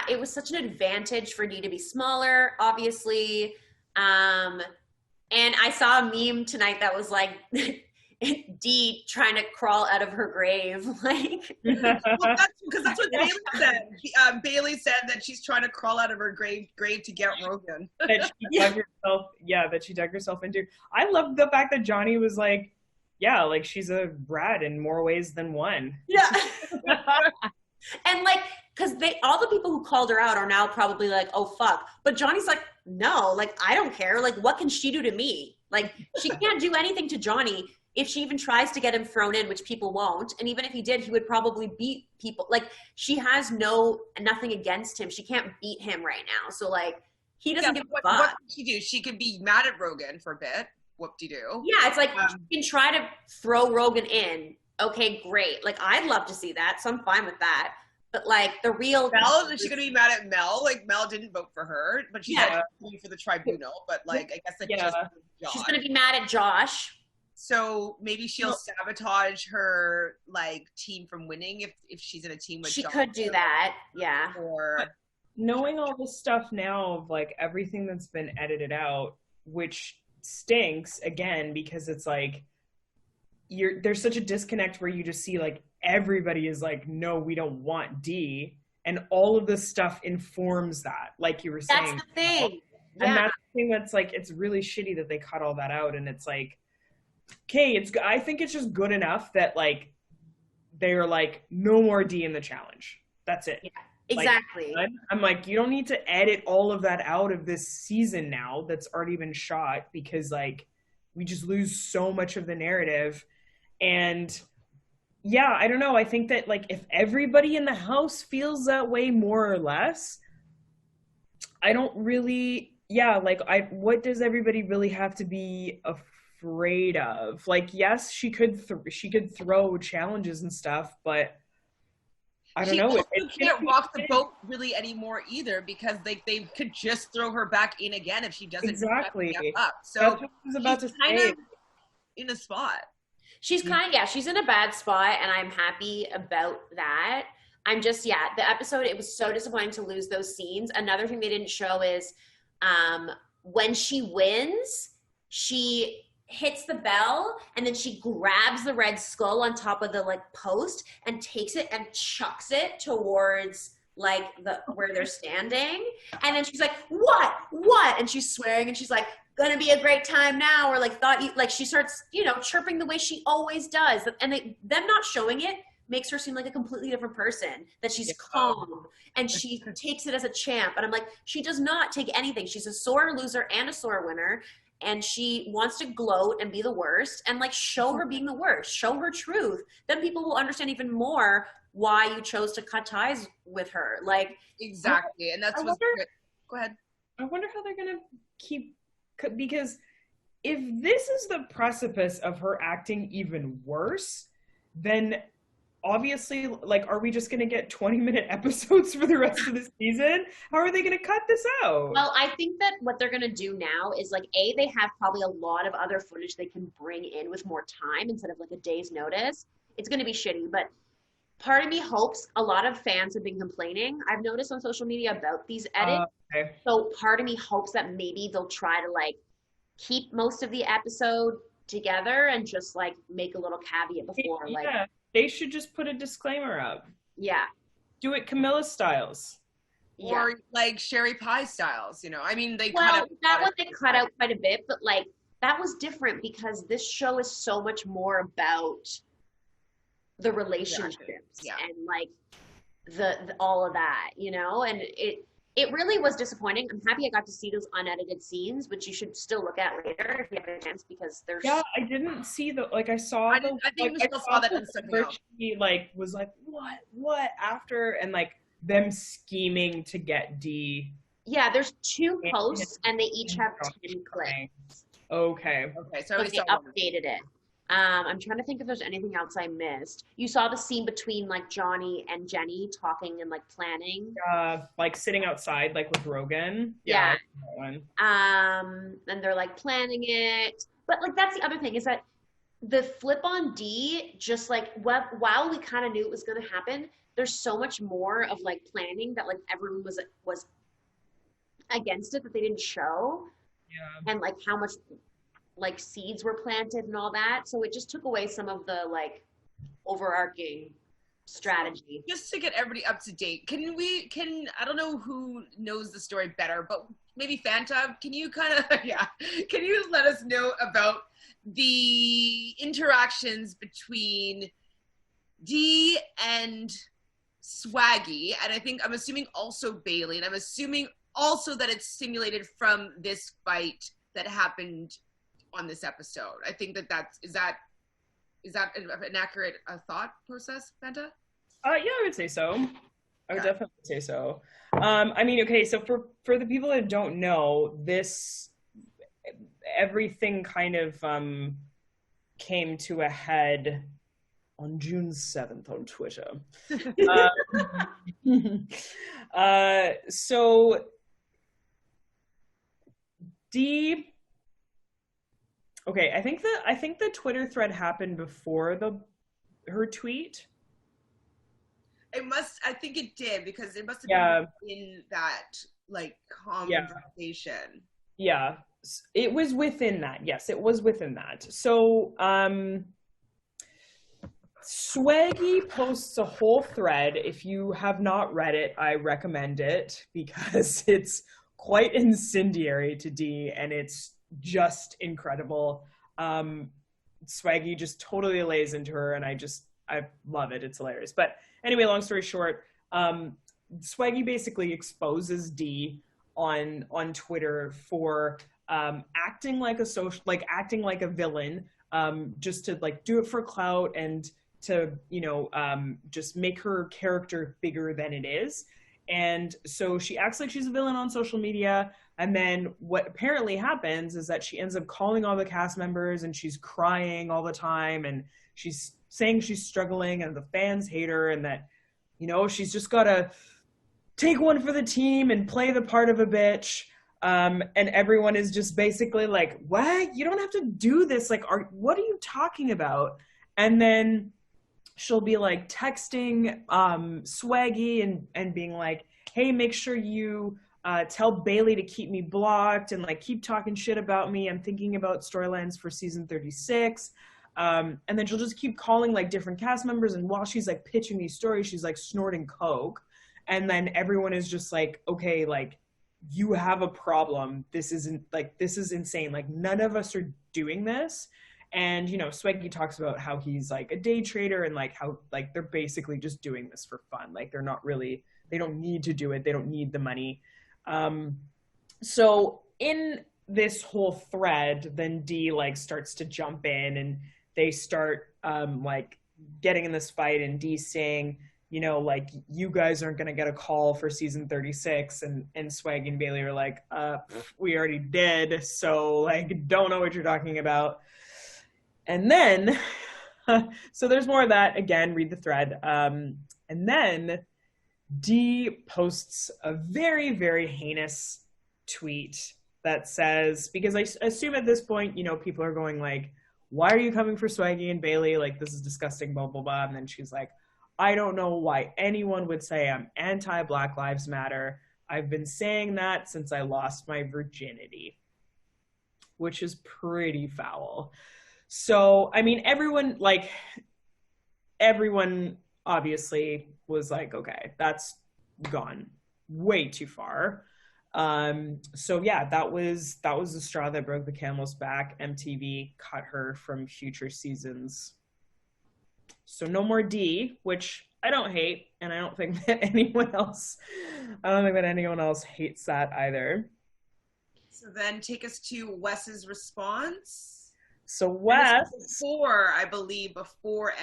it was such an advantage for Dee to be smaller, obviously. And I saw a meme tonight that was like Dee trying to crawl out of her grave, like. Well, that's what Bailey said. Bailey said that she's trying to crawl out of her grave to get Rogan. that she dug herself into. I love the fact that Johnny was like, yeah, like, she's a brat in more ways than one. Yeah. And, like, because all the people who called her out are now probably like, oh, fuck. But Johnny's like, no, like, I don't care. Like, what can she do to me? Like, she can't do anything to Johnny if she even tries to get him thrown in, which people won't. And even if he did, he would probably beat people. Like, she has nothing against him. She can't beat him right now. So, like, he doesn't give a fuck. What can she do? She could be mad at Rogan for a bit. Whoop-de-doo. Yeah, it's like, you can try to throw Rogan in. Okay, great. Like, I'd love to see that, so I'm fine with that. But, like, the real... Mel, is she going to be mad at Mel? Like, Mel didn't vote for her, but she's voting for the tribunal. But, like, I guess that she's going to be mad at Josh. So maybe she'll sabotage her, like, team from winning if she's in a team with She Josh. could do that, yeah. But knowing all this stuff now of, like, everything that's been edited out, which stinks, again, because it's like, there's such a disconnect where you just see, like, everybody is like, no, we don't want Dee, and all of this stuff informs that, like you were saying. That's the thing. And that's the thing that's like, it's really shitty that they cut all that out, and it's like, okay, I think it's just good enough that like they're like, no more D in the challenge. That's it. Yeah, exactly. Like, I'm like, you don't need to edit all of that out of this season now that's already been shot, because like we just lose so much of the narrative. And yeah, I don't know. I think that like if everybody in the house feels that way more or less, I don't really, like what does everybody really have to be afraid of? Like, yes, she could throw challenges and stuff, but I don't know. It can't rock the boat really anymore either, because they could just throw her back in again if she doesn't exactly up. So that's what I was about to say. In a spot. She's she's in a bad spot, and I'm happy about that. I'm just, the episode, it was so disappointing to lose those scenes. Another thing they didn't show is when she wins, she hits the bell, and then she grabs the red skull on top of the like post and takes it and chucks it towards like where they're standing. And then she's like, what? And she's swearing, and she's like, gonna be a great time now, or like she starts, chirping the way she always does. And them not showing it makes her seem like a completely different person, that she's calm and she takes it as a champ. And I'm like, she does not take anything. She's a sore loser and a sore winner, and she wants to gloat and be the worst, and like show her being the worst, show her truth. Then people will understand even more why you chose to cut ties with her. Like, exactly. And that's what's good. Go ahead. I wonder how they're gonna keep, because if this is the precipice of her acting even worse, then obviously, like, are we just going to get 20-minute episodes for the rest of the season? How are they going to cut this out? Well, I think that what they're going to do now is, like, they have probably a lot of other footage they can bring in with more time instead of, like, a day's notice. It's going to be shitty, but part of me hopes, a lot of fans have been complaining, I've noticed on social media, about these edits. Okay. So part of me hopes that maybe they'll try to, like, keep most of the episode together and just, like, make a little caveat before, like... They should just put a disclaimer up. Yeah. Do it Camilla styles. Or like Sherry Pie styles, I mean, they cut out that one. They cut out quite a bit, but like that was different because this show is so much more about the relationships and like the all of that, and it really was disappointing. I'm happy I got to see those unedited scenes, which you should still look at later if you have a chance, because there's... Yeah, I didn't see I saw I think Michelle saw that in something else. She like was like, what after, and like them scheming to get D. Yeah, there's 2 posts and they each have 10 clips. Okay, so they updated it. I'm trying to think if there's anything else I missed. You saw the scene between like Johnny and Jenny talking and like planning. Like sitting outside, like with Rogan. Yeah. That one. And they're like planning it. But like that's the other thing, is that the flip on D, just like while we kind of knew it was going to happen, there's so much more of like planning that like everyone was against it that they didn't show. Yeah. And like how much like seeds were planted and all that. So it just took away some of the like overarching strategy. Just to get everybody up to date, I don't know who knows the story better, but maybe Fanta, can you can you let us know about the interactions between Dee and Swaggy, and I'm assuming also Bailey, and I'm assuming also that it's simulated from this fight that happened on this episode. I think is that an accurate thought process, Fanta? Yeah, I would say so. I would definitely say so. I mean, okay, so for the people that don't know, everything kind of came to a head on June 7th on Twitter. So Dee... Okay, I think the Twitter thread happened before her tweet. I think it did, because it must have been in that like conversation. Yeah, it was within that. Yes, it was within that. So, Swaggy posts a whole thread. If you have not read it, I recommend it because it's quite incendiary to Dee, and it's just incredible. Swaggy just totally lays into her, and I love it. It's hilarious. But anyway, long story short, Swaggy basically exposes Dee on Twitter for acting like acting like a villain, just to like do it for clout and to just make her character bigger than it is. And so she acts like she's a villain on social media, and then what apparently happens is that she ends up calling all the cast members, and she's crying all the time, and she's saying she's struggling and the fans hate her, and that she's just gotta take one for the team and play the part of a bitch. And everyone is just basically like, what? You don't have to do this. Like, what are you talking about? And then she'll be like texting Swaggy and being like, hey, make sure you tell Bailey to keep me blocked and like keep talking shit about me. I'm thinking about storylines for season 36. And then she'll just keep calling like different cast members, and while she's like pitching these stories, she's like snorting coke. And then everyone is just like, okay, like, you have a problem. This is insane. Like, none of us are doing this. And, Swaggy talks about how he's like a day trader, and like how like they're basically just doing this for fun. Like, they don't need to do it. They don't need the money. So in this whole thread, then Dee like starts to jump in, and they start like getting in this fight, and Dee saying, like, you guys aren't going to get a call for season 36. And Swag and Bailey are like, we already did. So like, don't know what you're talking about. And then, so there's more of that. Again, read the thread. And then Dee posts a very, very heinous tweet that says, because I assume at this point, people are going like, why are you coming for Swaggy and Bailey? Like, this is disgusting, blah, blah, blah. And then she's like, I don't know why anyone would say I'm anti-Black Lives Matter. I've been saying that since I lost my virginity, which is pretty foul. So, I mean, everyone obviously was like, okay, that's gone way too far. So yeah, that was the straw that broke the camel's back. MTV cut her from future seasons. So no more Dee, which I don't hate, and I don't think that anyone else hates that either. So then take us to Wes's response. So Wes, before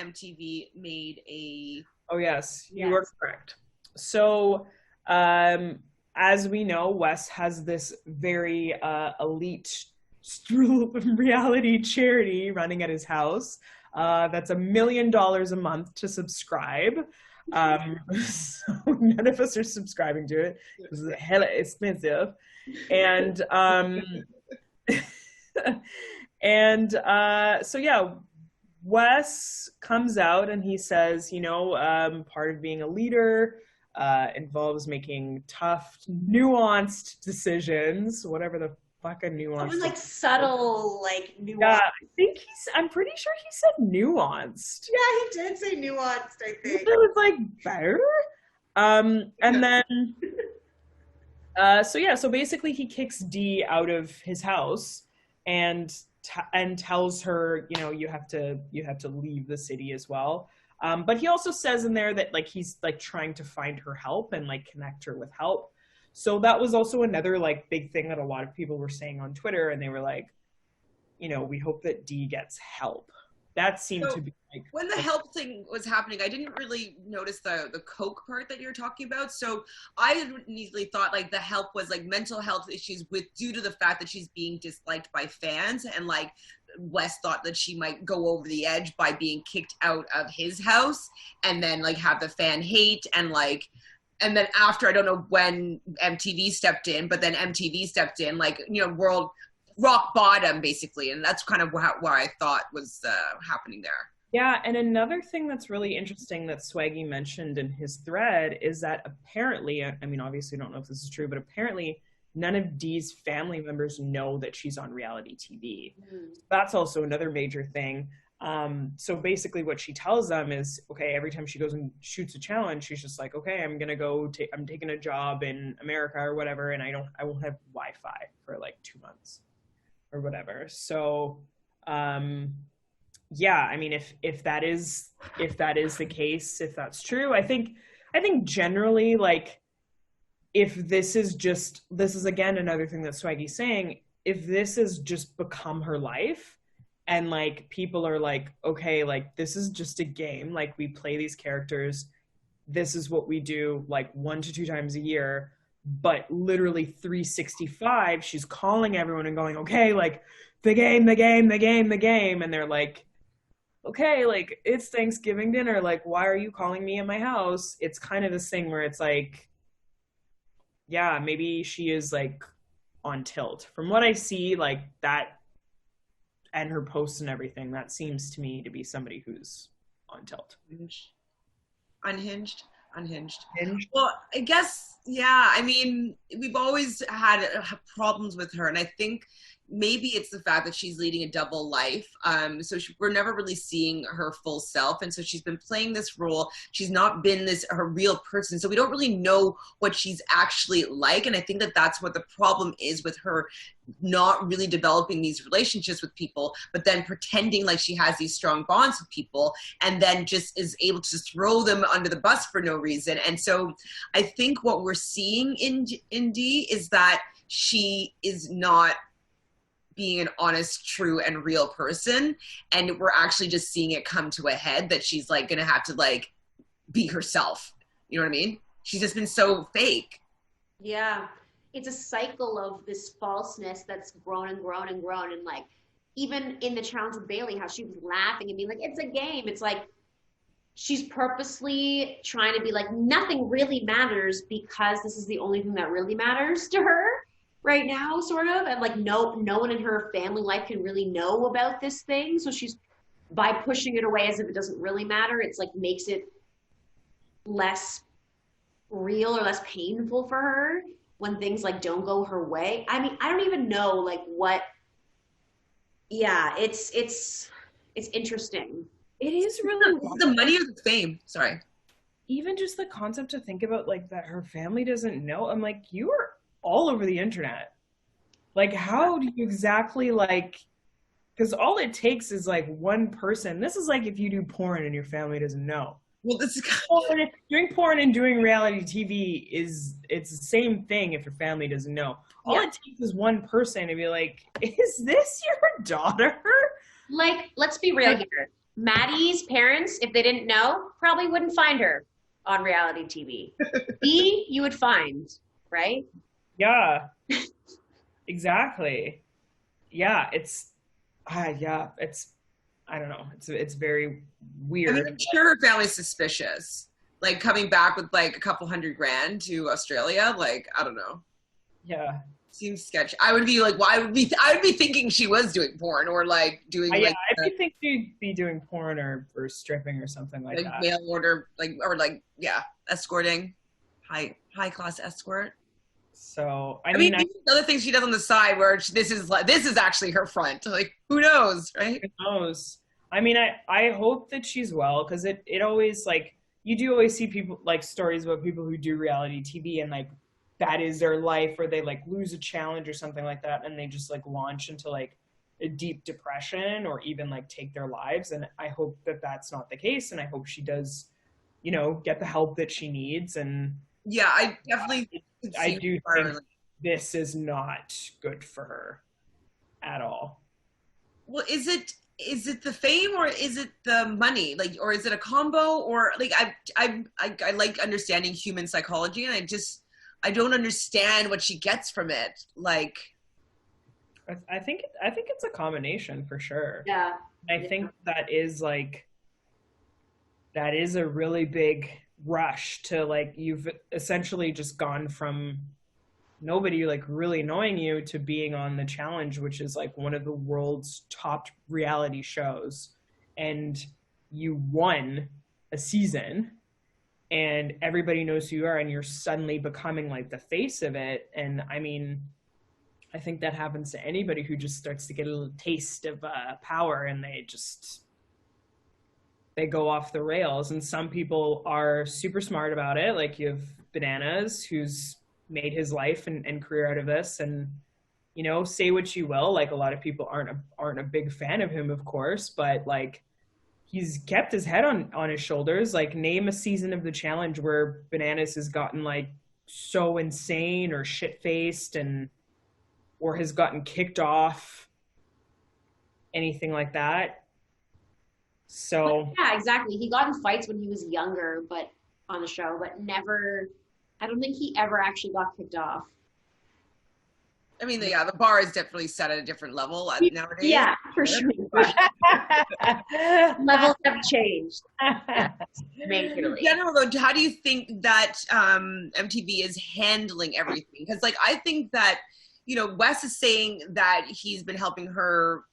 MTV made a... Oh yes, you are correct. So as we know, Wes has this very elite reality charity running at his house. That's $1 million a month to subscribe. So none of us are subscribing to it. This is hella expensive. And so yeah, Wes comes out and he says, part of being a leader involves making tough, nuanced decisions, whatever the fuck a nuanced. Something like subtle, like nuanced. Yeah, I'm pretty sure he said nuanced. Yeah, he did say nuanced, I think. It was like better. And then so basically he kicks Dee out of his house and tells her, you have to leave the city as well. But he also says in there that like he's like trying to find her help and like connect her with help. So that was also another like big thing that a lot of people were saying on Twitter, and they were like, we hope that Dee gets help. That seemed to be like, when the help thing was happening, I didn't really notice the coke part that you're talking about. So I immediately thought like the help was like mental health issues due to the fact that she's being disliked by fans, and like Wes thought that she might go over the edge by being kicked out of his house and then like have the fan hate, and then after, I don't know when MTV stepped in, but then MTV stepped in, like, world rock bottom, basically. And that's kind of what I thought was happening there. Yeah, and another thing that's really interesting that Swaggy mentioned in his thread is that apparently, I mean, obviously I don't know if this is true, but apparently none of Dee's family members know that she's on reality TV. Mm-hmm. That's also another major thing. So basically what she tells them is, okay, every time she goes and shoots a challenge, she's just like, okay, I'm gonna go I'm taking a job in America or whatever, and I won't have Wi-Fi for like 2 months or whatever. So yeah, I mean, if that is the case, if that's true, I think generally, like, if this is again another thing that Swaggy's saying, if this has just become her life, and like people are like, okay, like this is just a game, like we play these characters, this is what we do like 1 to 2 times a year, but literally 365 she's calling everyone and going, okay, like the game, and they're like, okay, like it's Thanksgiving dinner, like why are you calling me in my house? It's kind of this thing where it's like, yeah, maybe she is like on tilt. From what I see, like that, and her posts and everything, that seems to me to be somebody who's on tilt. Unhinged. Hinged? Well, I guess, yeah, I mean, we've always had problems with her, and I think maybe it's the fact that she's leading a double life. So we're never really seeing her full self, and so she's been playing this role. She's not been her real person, so we don't really know what she's actually like, and I think that that's what the problem is with her, not really developing these relationships with people, but then pretending like she has these strong bonds with people, and then just is able to throw them under the bus for no reason. And so I think what we're seeing in D is that she is not being an honest, true, and real person, and we're actually just seeing it come to a head that she's like gonna have to like be herself. You know what I mean? She's just been so fake. Yeah. It's a cycle of this falseness that's grown and grown and grown. And like, even in the challenge with Bailey, how she was laughing and being like, it's a game. It's like, she's purposely trying to be like, nothing really matters because this is the only thing that really matters to her right now, sort of. And like, no one in her family life can really know about this thing. So she's, by pushing it away as if it doesn't really matter, it's like makes it less real or less painful for her when things like don't go her way. I mean, I don't even know like what. Yeah, it's interesting. It is really the money or the fame. Sorry. Even just the concept to think about, like, that her family doesn't know. I'm like, you are all over the internet. Like, how do you exactly, like, because all it takes is like one person. This is like if you do porn and your family doesn't know. Well, this is doing porn and doing reality TV it's the same thing if your family doesn't know. All it takes is one person to be like, is this your daughter? Like, let's be real here. Maddie's parents, if they didn't know, probably wouldn't find her on reality TV. B, you would find, right? Yeah. Exactly. Yeah, it's I don't know. It's very weird. I mean, I'm sure her family's suspicious. Like coming back with like a couple $100,000 to Australia, like I don't know. Yeah. Seems sketchy. I would be like, I would be thinking she was doing porn or like doing. Yeah, like, I think she'd be doing porn or stripping or something like that. Mail order, escorting, high class escort. So I mean other things she does on the side where this is actually her front. Like, who knows, right? Who knows? I mean, I hope that she's well, because it always, like, you do always see people, like, stories about people who do reality TV and like that is their life, or they like lose a challenge or something like that and they just like launch into like a deep depression or even like take their lives. And I hope that that's not the case, and I hope she does, get the help that she needs. And yeah, I definitely I do think this is not good for her at all. Well, is it the fame or is it the money? Like, or is it a combo? Or like, I like understanding human psychology, and I don't understand what she gets from it. Like, I think it's a combination for sure. Yeah. I think that is a really big rush to, like, you've essentially just gone from nobody like really knowing you to being on the challenge, which is like one of the world's top reality shows, and you won a season and everybody knows who you are, and you're suddenly becoming like the face of it. And I mean, I think that happens to anybody who just starts to get a little taste of power, and they just they go off the rails. And some people are super smart about it. Like you have Bananas, who's made his life and career out of this. And, you know, say what you will, like a lot of people aren't a big fan of him, of course, but like he's kept his head on his shoulders. Like name a season of the challenge where Bananas has gotten like so insane or shit-faced and or has gotten kicked off, anything like that. So yeah, exactly. He got in fights when he was younger, but on the show, but never. I don't think he ever actually got kicked off. I mean, the bar is definitely set at a different level nowadays. Yeah, for sure. Levels have changed. In general, though, how do you think that MTV is handling everything? Because, like, I think that, you know, Wes is saying that he's been helping her,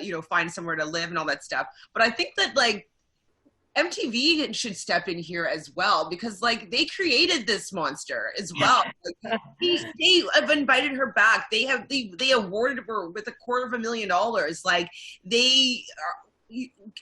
you know, find somewhere to live and all that stuff. But I think that, like, MTV should step in here as well, because like they created this monster as well. Like, they have invited her back. They awarded her with $250,000. Like they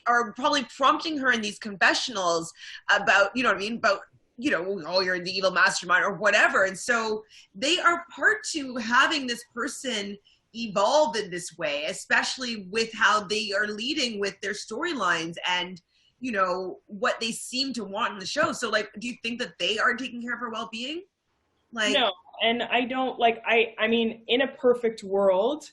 are probably prompting her in these confessionals about, you know what I mean, about, you know, oh, you're the evil mastermind or whatever. And so they are part to having this person evolve in this way, especially with how they are leading with their storylines and, you know, what they seem to want in the show. So like, do you think that they are taking care of her well-being? Like, no, and I don't like, I mean, in a perfect world,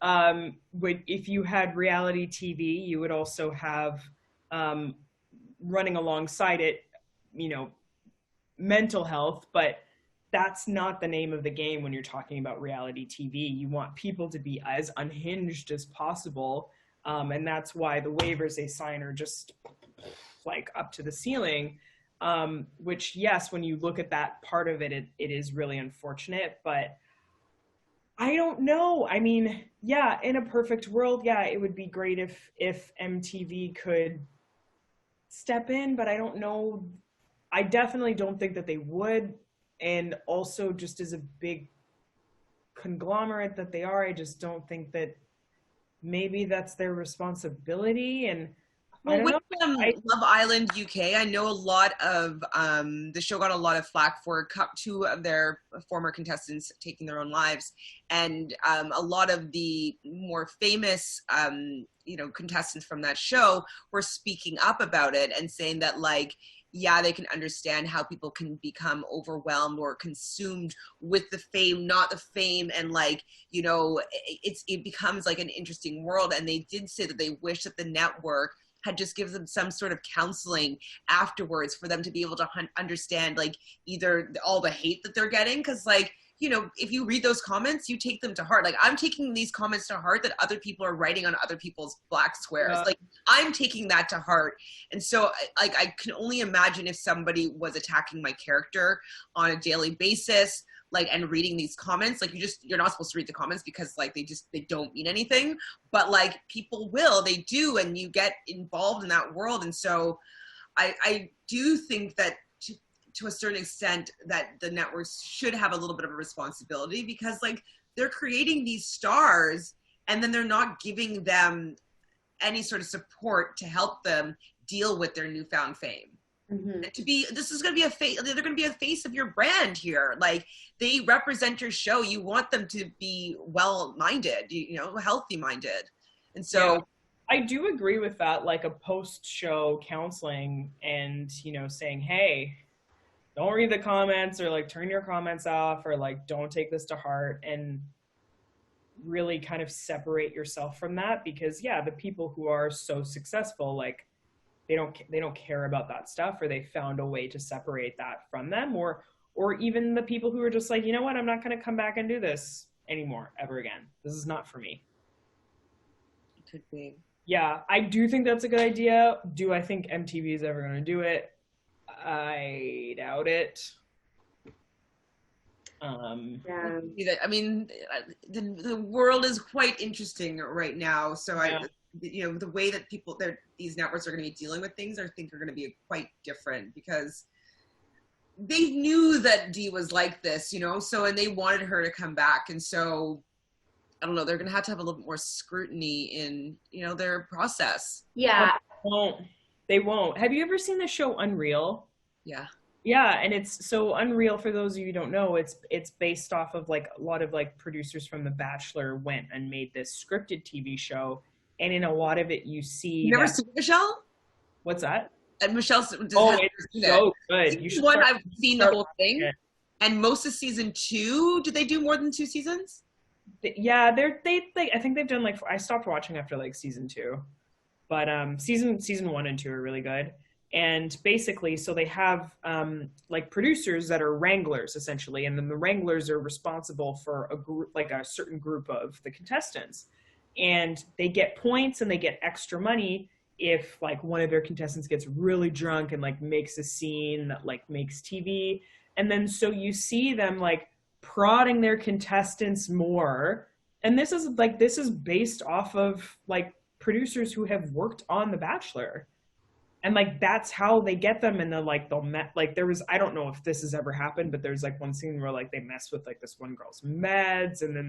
if you had reality TV, you would also have, running alongside it, you know, mental health, but that's not the name of the game when you're talking about reality TV. You want people to be as unhinged as possible. And that's why the waivers they sign are just like up to the ceiling, which, yes, when you look at that part of it, it is really unfortunate, but I don't know. I mean, yeah, in a perfect world, yeah, it would be great if MTV could step in, but I don't know. I definitely don't think that they would. And also just as a big conglomerate that they are, I just don't think that maybe that's their responsibility. And well, with Love Island UK, I know a lot of the show got a lot of flack for two of their former contestants taking their own lives, and a lot of the more famous you know, contestants from that show were speaking up about it and saying that, like, yeah, they can understand how people can become overwhelmed or consumed with the fame, not the fame. And like, you know, it becomes like an interesting world. And they did say that they wish that the network had just given them some sort of counseling afterwards for them to be able to understand, like, either all the hate that they're getting. Cause like, you know, if you read those comments, you take them to heart. Like, I'm taking these comments to heart that other people are writing on other people's black squares. Like, I'm taking that to heart. And so, like, I can only imagine if somebody was attacking my character on a daily basis, like, and reading these comments. Like, you're not supposed to read the comments because, like, they don't mean anything. But, like, people will, they do, and you get involved in that world. And so I do think that to a certain extent that the networks should have a little bit of a responsibility, because like they're creating these stars and then they're not giving them any sort of support to help them deal with their newfound fame. Mm-hmm. This is going to be they're going to be a face of your brand here. Like, they represent your show. You want them to be well-minded, you know, healthy-minded. And so yeah, I do agree with that, like a post-show counseling and, you know, saying, hey, don't read the comments, or like turn your comments off, or like don't take this to heart, and really kind of separate yourself from that. Because yeah, the people who are so successful, like they don't care about that stuff, or they found a way to separate that from them, or even the people who are just like, you know what, I'm not going to come back and do this anymore ever again. This is not for me. It could be. Yeah, I do think that's a good idea. Do I think MTV is ever going to do it? I doubt it. Yeah. I mean, the world is quite interesting right now. So yeah. You know, the way that these networks are going to be dealing with things, I think, are going to be quite different, because they knew that Dee was like this, you know. So, and they wanted her to come back, and so I don't know. They're going to have a little bit more scrutiny in, you know, their process. Yeah. They won't. Have you ever seen the show Unreal? Yeah. Yeah, and it's so Unreal, for those of you who don't know, it's based off of like a lot of like producers from The Bachelor went and made this scripted TV show, and in a lot of it you see You never seen Michelle? What's that? And Michelle just Oh, it's so good. You Season should one, start, I've seen the start whole watching thing. it. And most of season 2, did they do more than 2 seasons? Yeah, they I think they've done like, I stopped watching after like season 2, but season 1 and 2 are really good. And basically, so they have like producers that are wranglers essentially, and then the wranglers are responsible for a group, like a certain group of the contestants, and they get points and they get extra money if like one of their contestants gets really drunk and like makes a scene that like makes TV. And then so you see them like prodding their contestants more, and this is based off of like producers who have worked on The Bachelor, and like that's how they get them. And then like there was, I don't know if this has ever happened, but there's like one scene where like they mess with like this one girl's meds, and then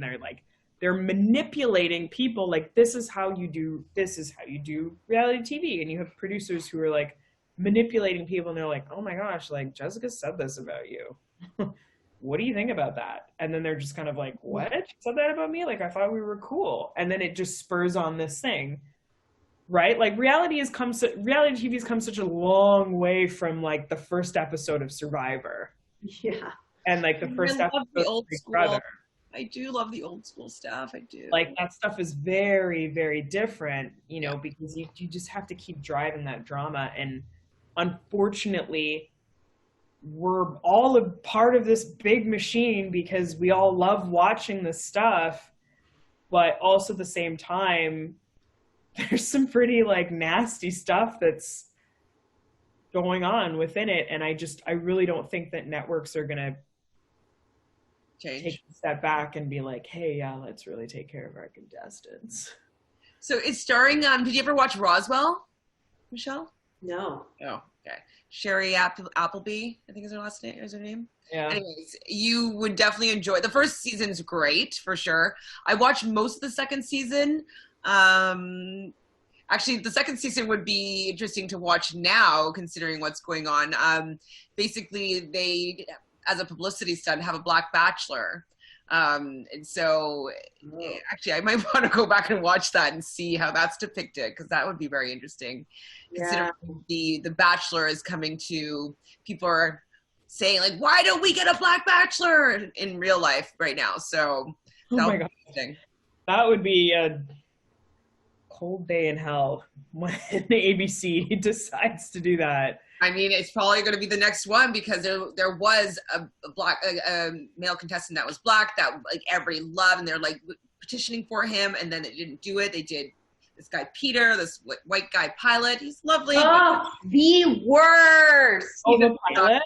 they're manipulating people, like this is how you do reality TV. And you have producers who are like manipulating people, and they're like, oh my gosh, like Jessica said this about you. What do you think about that? And then they're just kind of like, what? She said that about me? Like I thought we were cool. And then it just spurs on this thing, right? Like reality TV has come such a long way from like the first episode of Survivor. Yeah. And like the first episode the of old Big school. Brother. I do love the old school stuff. I do. Like that stuff is very, very different, you know, because you just have to keep driving that drama. And unfortunately, we're all a part of this big machine because we all love watching this stuff, but also at the same time, there's some pretty like nasty stuff that's going on within it. And I really don't think that networks are going to take a step back and be like, hey, yeah, let's really take care of our contestants. So it's starring, did you ever watch Roswell, Michelle? No. Oh, okay. Sherry Appleby, I think is her name. Yeah. Anyways, you would definitely enjoy. The first season's great, for sure. I watched most of the second season. Actually, the second season would be interesting to watch now, considering what's going on. Basically, they, as a publicity stunt, have a black bachelor. And so, actually, I might want to go back and watch that and see how that's depicted, because that would be very interesting. Yeah. Considering the Bachelor is coming to, people are saying like, why don't we get a black bachelor in real life right now? So Oh my God. Interesting. That would be a cold day in hell when the ABC decides to do that. I mean, it's probably going to be the next one, because there was a male contestant that was black that like everybody loved, and they're like petitioning for him, and then they didn't do it. They did this guy Peter, this white guy pilot. He's lovely. Oh, the worst. Oh, the pilot?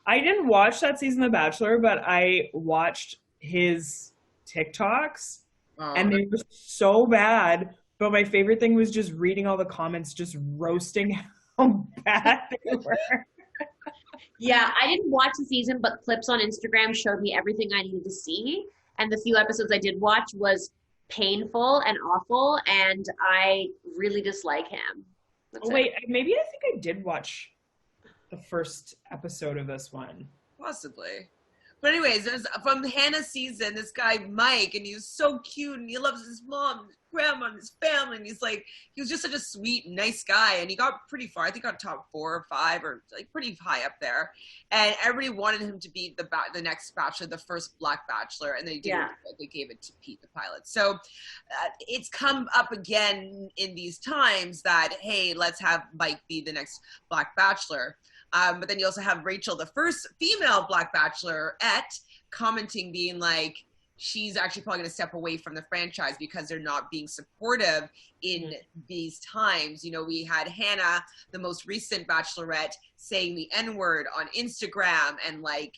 I didn't watch that season of The Bachelor, but I watched his TikToks, and they were so bad. But my favorite thing was just reading all the comments, just roasting how bad they were. Yeah, I didn't watch the season, but clips on Instagram showed me everything I needed to see. And the few episodes I did watch was painful and awful, and I really dislike him. Wait, maybe I think I did watch the first episode of this one. Possibly. But anyways, there's from Hannah's season, this guy Mike, and he's so cute, and he loves his mom, his grandma, and his family, and he was just such a sweet, nice guy, and he got pretty far. I think got top 4 or 5, or like pretty high up there. And everybody wanted him to be the next Bachelor, the first Black Bachelor, and they did. Yeah. They gave it to Pete, the pilot. So it's come up again in these times that, hey, let's have Mike be the next Black Bachelor. But then you also have Rachel, the first female Black Bachelorette, commenting, being like, she's actually probably going to step away from the franchise because they're not being supportive in these times. You know, we had Hannah, the most recent Bachelorette, saying the N-word on Instagram, and like,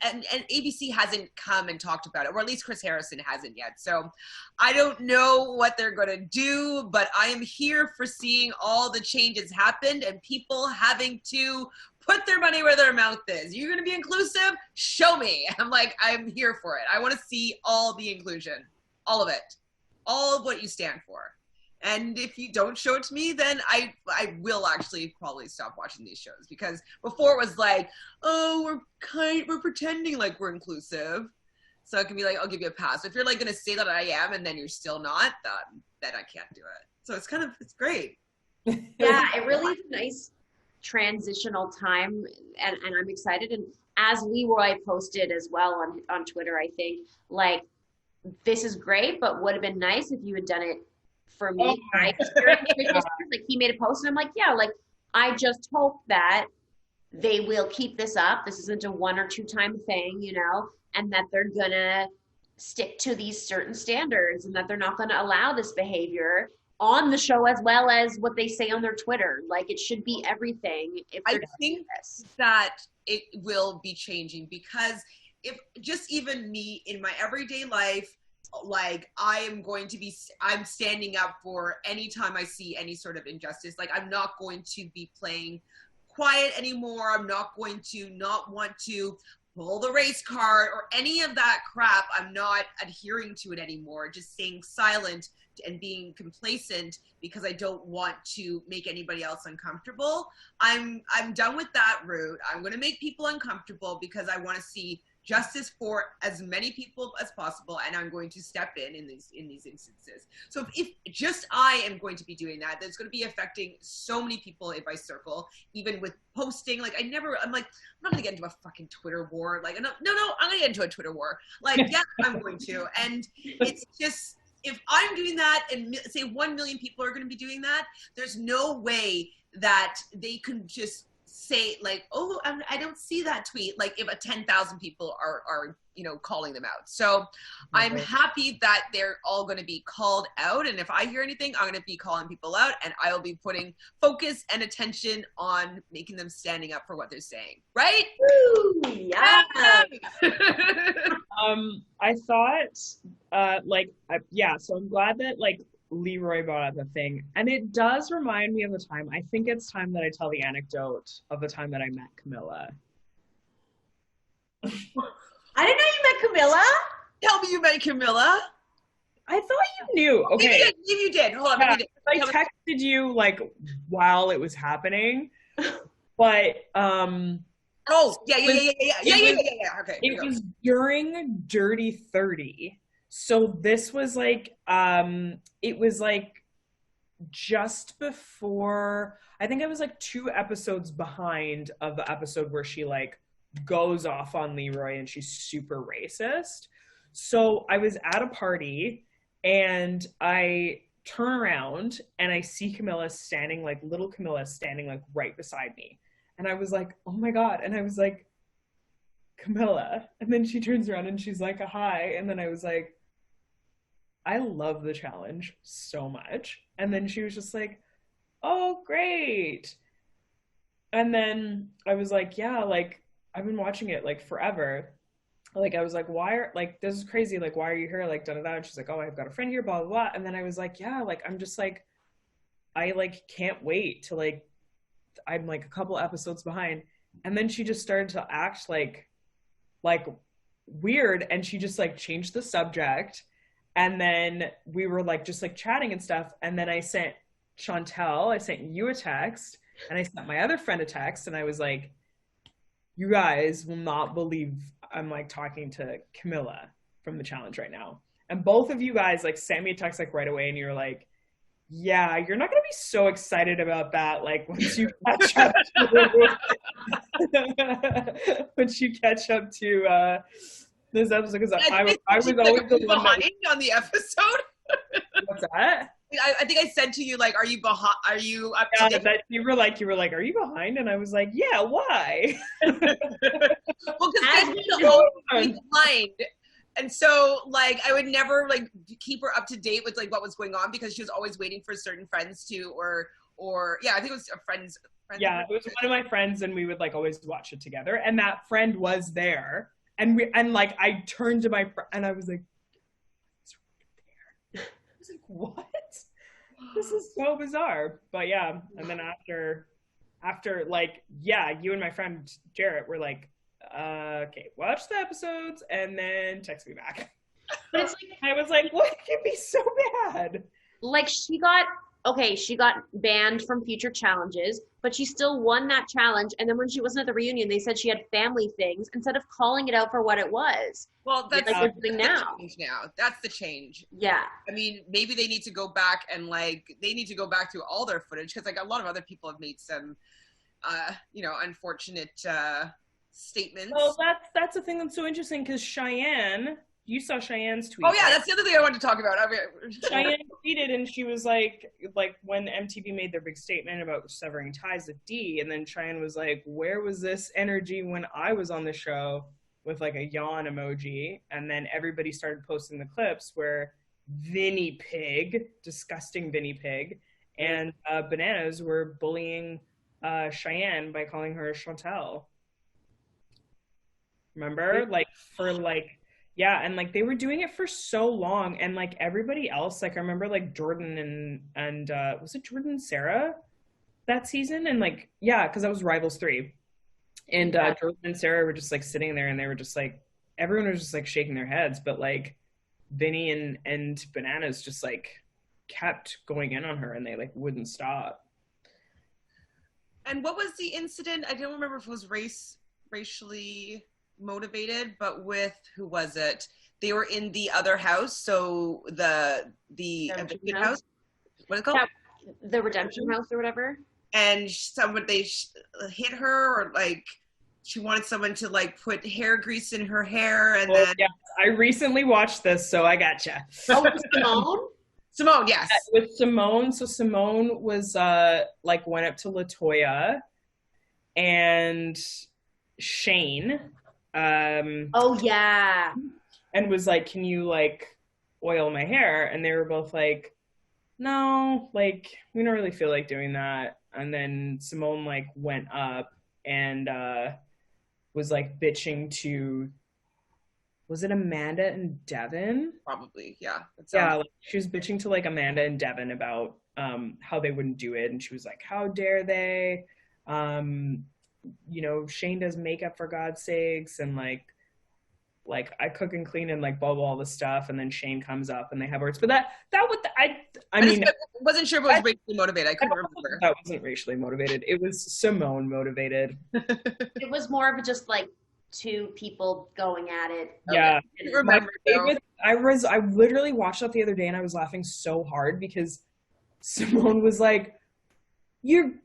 and ABC hasn't come and talked about it, or at least Chris Harrison hasn't yet. So I don't know what they're going to do, but I am here for seeing all the changes happen and people having to put their money where their mouth is. You're going to be inclusive? Show me. I'm here for it. I want to see all the inclusion, all of it, all of what you stand for. And if you don't show it to me, then I will actually probably stop watching these shows, because before it was like, oh, we're pretending like we're inclusive. So it can be like, I'll give you a pass. If you're like going to say that I am and then you're still not, then I can't do it. So it's great. Yeah, it really is a nice transitional time, and I'm excited. And as Leroy posted as well on Twitter, I think, like, this is great, but would have been nice if you had done it for me. Like he made a post and I'm like, yeah, like, I just hope that they will keep this up. This isn't a 1 or 2 time thing, you know, and that they're gonna stick to these certain standards, and that they're not gonna allow this behavior on the show, as well as what they say on their Twitter. Like, it should be everything. If I think that it will be changing, because if just even me in my everyday life, like, I'm standing up for any time I see any sort of injustice. Like, I'm not going to be playing quiet anymore. I'm not going to not want to pull the race card or any of that crap. I'm not adhering to it anymore. Just staying silent and being complacent because I don't want to make anybody else uncomfortable. I'm done with that route. I'm going to make people uncomfortable because I want to see justice for as many people as possible, and I'm going to step in these instances. So if just I am going to be doing that, that's going to be affecting so many people in my circle, even with posting. Like, I'm not going to get into a fucking Twitter war. Like, no, I'm going to get into a Twitter war. Like, yeah, I'm going to. And it's just, if I'm doing that and say 1 million people are going to be doing that, there's no way that they can just say, like, oh, I don't see that tweet, like, if 10,000 people are calling them out. So I'm happy that they're all going to be called out, and if I hear anything, I'm going to be calling people out, and I will be putting focus and attention on making them standing up for what they're saying, right? Woo, yeah. I thought so I'm glad that, like, Leroy brought up the thing, and it does remind me of the time. I think it's time that I tell the anecdote of the time that I met Camilla. I didn't know you met Camilla. Tell me you met Camilla. I thought you knew. Okay, maybe you did. Hold on, maybe you did. I texted you, like, while it was happening, but oh yeah. Okay, it was during Dirty 30. So this was like, it was like just before, I think I was like 2 episodes behind of the episode where she, like, goes off on Leroy and she's super racist. So I was at a party and I turn around and I see little Camilla standing like right beside me. And I was like, oh my God. And I was like, Camilla. And then she turns around and she's like, hi. And then I was like, I love the challenge so much. And then she was just like, oh, great. And then I was like, yeah, like, I've been watching it, like, forever. Like, I was like, this is crazy. Like, why are you here? Like, da-da-da. And she's like, oh, I've got a friend here, blah, blah, blah. And then I was like, yeah, like, I'm just like, I, like, can't wait to, like, I'm, like, a couple episodes behind. And then she just started to act like weird. And she just, like, changed the subject. And then we were, like, just, like, chatting and stuff. And then I sent Chantele, I sent you a text, and I sent my other friend a text, and I was like, you guys will not believe I'm, like, talking to Camilla from the challenge right now. And both of you guys, like, sent me a text, like, right away, and you're like, yeah, you're not going to be so excited about that, like, once you catch up to this episode, because I was always the one behind on the episode. What's that? I think I said to you, like, are you behind? Are you up to date? That you were like, are you behind? And I was like, yeah, why? Well, because we behind. And so, like, I would never, like, keep her up to date with, like, what was going on, because she was always waiting for certain friends to, or yeah, I think it was a friend's. Yeah, it was one of my friends, and we would, like, always watch it together. And that friend was there. And like, I turned to my friend and I was like, it's right there. I was like, what? This is so bizarre. But yeah, and then after like, yeah, you and my friend Jarrett were like, okay, watch the episodes and then text me back. But it's like, I was like, what could be so bad? Like she got banned from future challenges, but she still won that challenge. And then when she wasn't at the reunion, they said she had family things instead of calling it out for what it was. Well, that's, Like we're doing that's now. the change now. That's the change. Yeah. I mean, maybe they need to go back and they need to go back through all their footage, because like a lot of other people have made some, unfortunate statements. Well, that's the thing that's so interesting, because Cheyenne, you saw Cheyenne's tweet. Oh yeah, that's the other thing I wanted to talk about. Cheyenne tweeted, and she was like when MTV made their big statement about severing ties with D, and then Cheyenne was like, where was this energy when I was on the show, with like a yawn emoji, and then everybody started posting the clips where Vinny Pig, disgusting Vinny Pig, and Bananas were bullying Cheyenne by calling her Chantele. Remember? Like, for like, yeah, and like they were doing it for so long, and like everybody else, like I remember like Jordan and was it Jordan and Sarah that season? And like, yeah, because that was Rivals 3. And Jordan and Sarah were just like sitting there, and they were just like, everyone was just like shaking their heads, but like Vinny and Bananas just like kept going in on her, and they like wouldn't stop. And what was the incident? I don't remember if it was racially motivated, but with, who was it? They were in the other house, so the evicted house. What is it called? Yeah, the Redemption House or whatever. And they hit her, or like she wanted someone to like put hair grease in her hair, and then yeah, I recently watched this, so I gotcha. Oh, it was Simone? Simone, yes. With Simone, so Simone was like went up to LaToya and Shane. Oh yeah. And was like, can you like oil my hair? And they were both like, no, like we don't really feel like doing that. And then Simone like went up and was like bitching to, was it Amanda and Devin? Probably, yeah. Yeah, like, she was bitching to like Amanda and Devin about how they wouldn't do it, and she was like, how dare they? You know, Shane does makeup for God's sakes, and like I cook and clean and like blah blah all this stuff, and then Shane comes up and they have words. But that would I mean, wasn't sure if it was racially motivated. I couldn't remember. That wasn't racially motivated. It was Simone motivated. It was more of just like two people going at it. Yeah. Okay. Remember, I literally watched that the other day, and I was laughing so hard because Simone was like, you've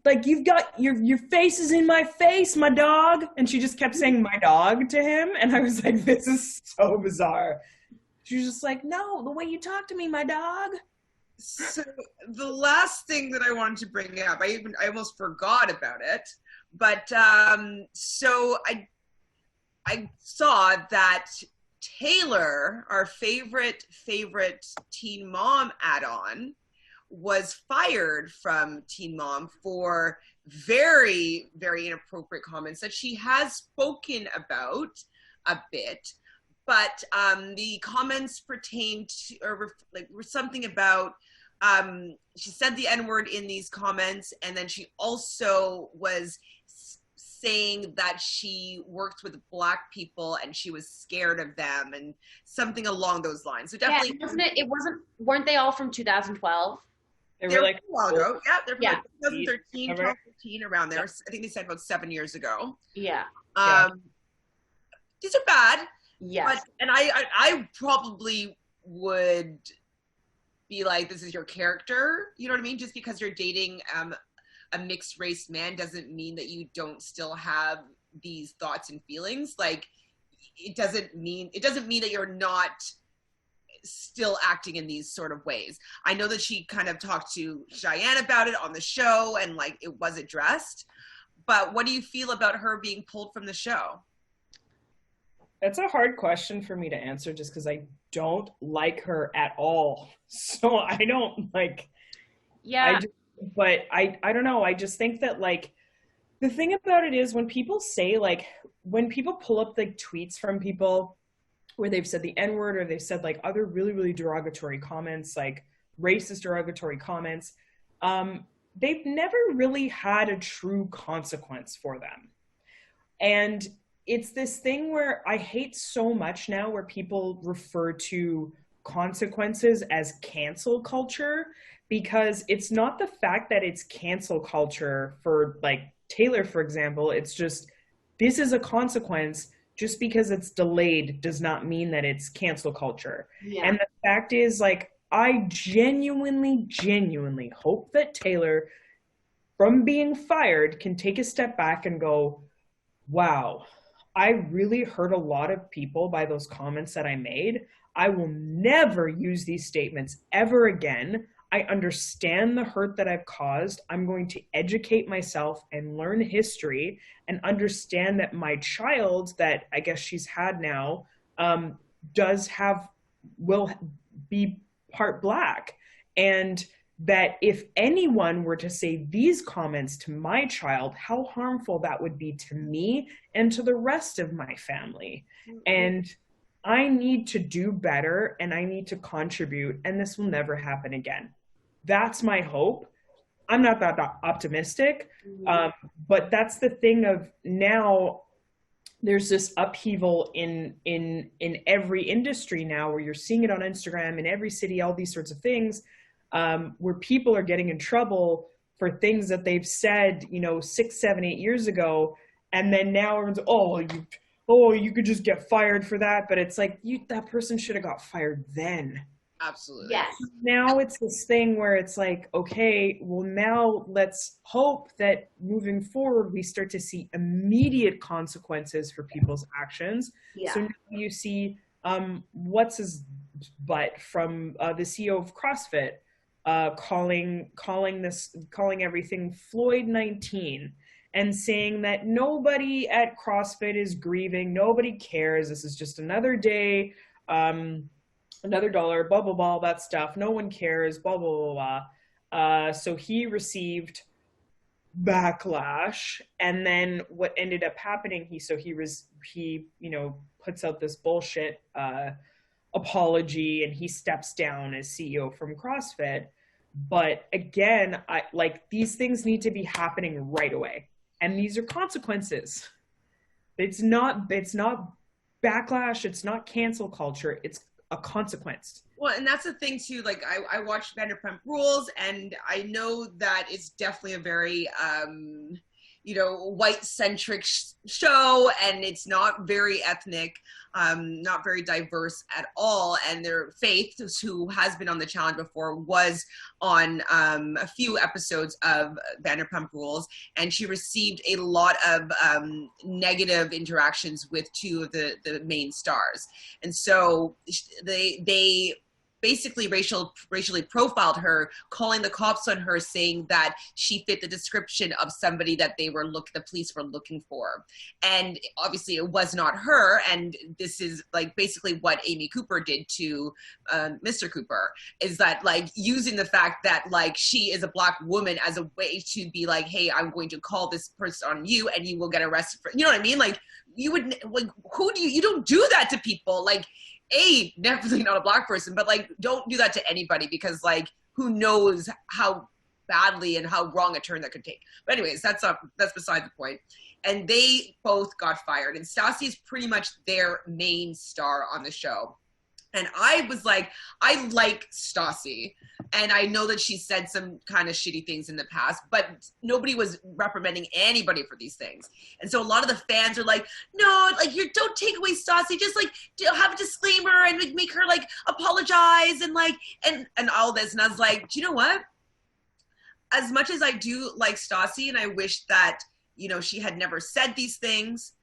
got your face is in my face, my dog. And she just kept saying my dog to him. And I was like, this is so bizarre. She was just like, no, the way you talk to me, my dog. So the last thing that I wanted to bring up, I almost forgot about it, but so I saw that Taylor, our favorite Teen Mom add-on, was fired from Teen Mom for very, very inappropriate comments that she has spoken about a bit. But the comments pertained to, or like, were something about, she said the N-word in these comments, and then she also was saying that she worked with Black people and she was scared of them, and something along those lines. So definitely, weren't they all from 2012? They were like a while ago. Yeah, they're from Yeah. like 2013, 2014, around there. I think they said about 7 years ago. Yeah. These are bad. Yes. But, and I probably would be like, this is your character. You know what I mean? Just because you're dating a mixed race man doesn't mean that you don't still have these thoughts and feelings. Like, it doesn't mean that you're not still acting in these sort of ways. I know that she kind of talked to Cheyenne about it on the show, and like it was addressed. But what do you feel about her being pulled from the show? That's a hard question for me to answer, just because I don't like her at all. So I don't like. Yeah. I don't know. I just think that like the thing about it is when people say like, when people pull up like tweets from people where they've said the N-word, or they've said like other really, really derogatory comments, like racist derogatory comments, they've never really had a true consequence for them. And it's this thing where I hate so much now where people refer to consequences as cancel culture, because it's not the fact that it's cancel culture for like Taylor, for example. It's just, this is a consequence. Just because it's delayed does not mean that it's cancel culture. Yeah. And the fact is, like, I genuinely hope that Taylor, from being fired, can take a step back and go, wow, I really hurt a lot of people by those comments that I made. I will never use these statements ever again. I understand the hurt that I've caused. I'm going to educate myself and learn history and understand that my child, that I guess she's had now, will be part Black. And that if anyone were to say these comments to my child, how harmful that would be to me and to the rest of my family. And I need to do better, and I need to contribute, and this will never happen again. That's my hope. I'm not that optimistic, but that's the thing of now. There's this upheaval in every industry now, where you're seeing it on Instagram in every city, all these sorts of things, where people are getting in trouble for things that they've said, 6, 7, 8 years ago, and then now everyone's, you could just get fired for that. But it's like, that person should have got fired then. Absolutely. Yes. Now it's this thing where it's like, okay, well, now let's hope that moving forward, we start to see immediate consequences for people's actions. Yeah. So now you see, what's his butt from the CEO of CrossFit, calling everything Floyd 19, and saying that nobody at CrossFit is grieving, nobody cares, this is just another day, another dollar, blah, blah, blah, that stuff. No one cares, blah, blah, blah, blah. So he received backlash. And then what ended up happening, he puts out this bullshit apology, and he steps down as CEO from CrossFit. But again, these things need to be happening right away. And these are consequences. It's not backlash. It's not cancel culture. It's a consequence. Well, and that's the thing too, like I watched Vanderpump Rules, and I know that it's definitely a very white centric show, and it's not very ethnic, not very diverse at all. And their Faith, who has been on the challenge before, was on a few episodes of Vanderpump Rules, and she received a lot of negative interactions with two of the main stars. And so they basically racially profiled her, calling the cops on her, saying that she fit the description of somebody that the police were looking for. And obviously it was not her. And this is like basically what Amy Cooper did to Mr. Cooper, is that like using the fact that like she is a Black woman as a way to be like, hey, I'm going to call this person on you and you will get arrested for, you know what I mean? Like you would, like, you don't do that to people. Like, definitely not a Black person, but like, don't do that to anybody, because like, who knows how badly and how wrong a turn that could take. But anyways, that's beside the point. And they both got fired, and Stassi's pretty much their main star on the show. And I was like, I like Stassi, and I know that she said some kind of shitty things in the past, but nobody was reprimanding anybody for these things. And so a lot of the fans are like, no, like, you don't take away Stassi, just like have a disclaimer and make her like apologize and like, and all this. And I was like, do you know what? As much as I do like Stassi, and I wish that, she had never said these things,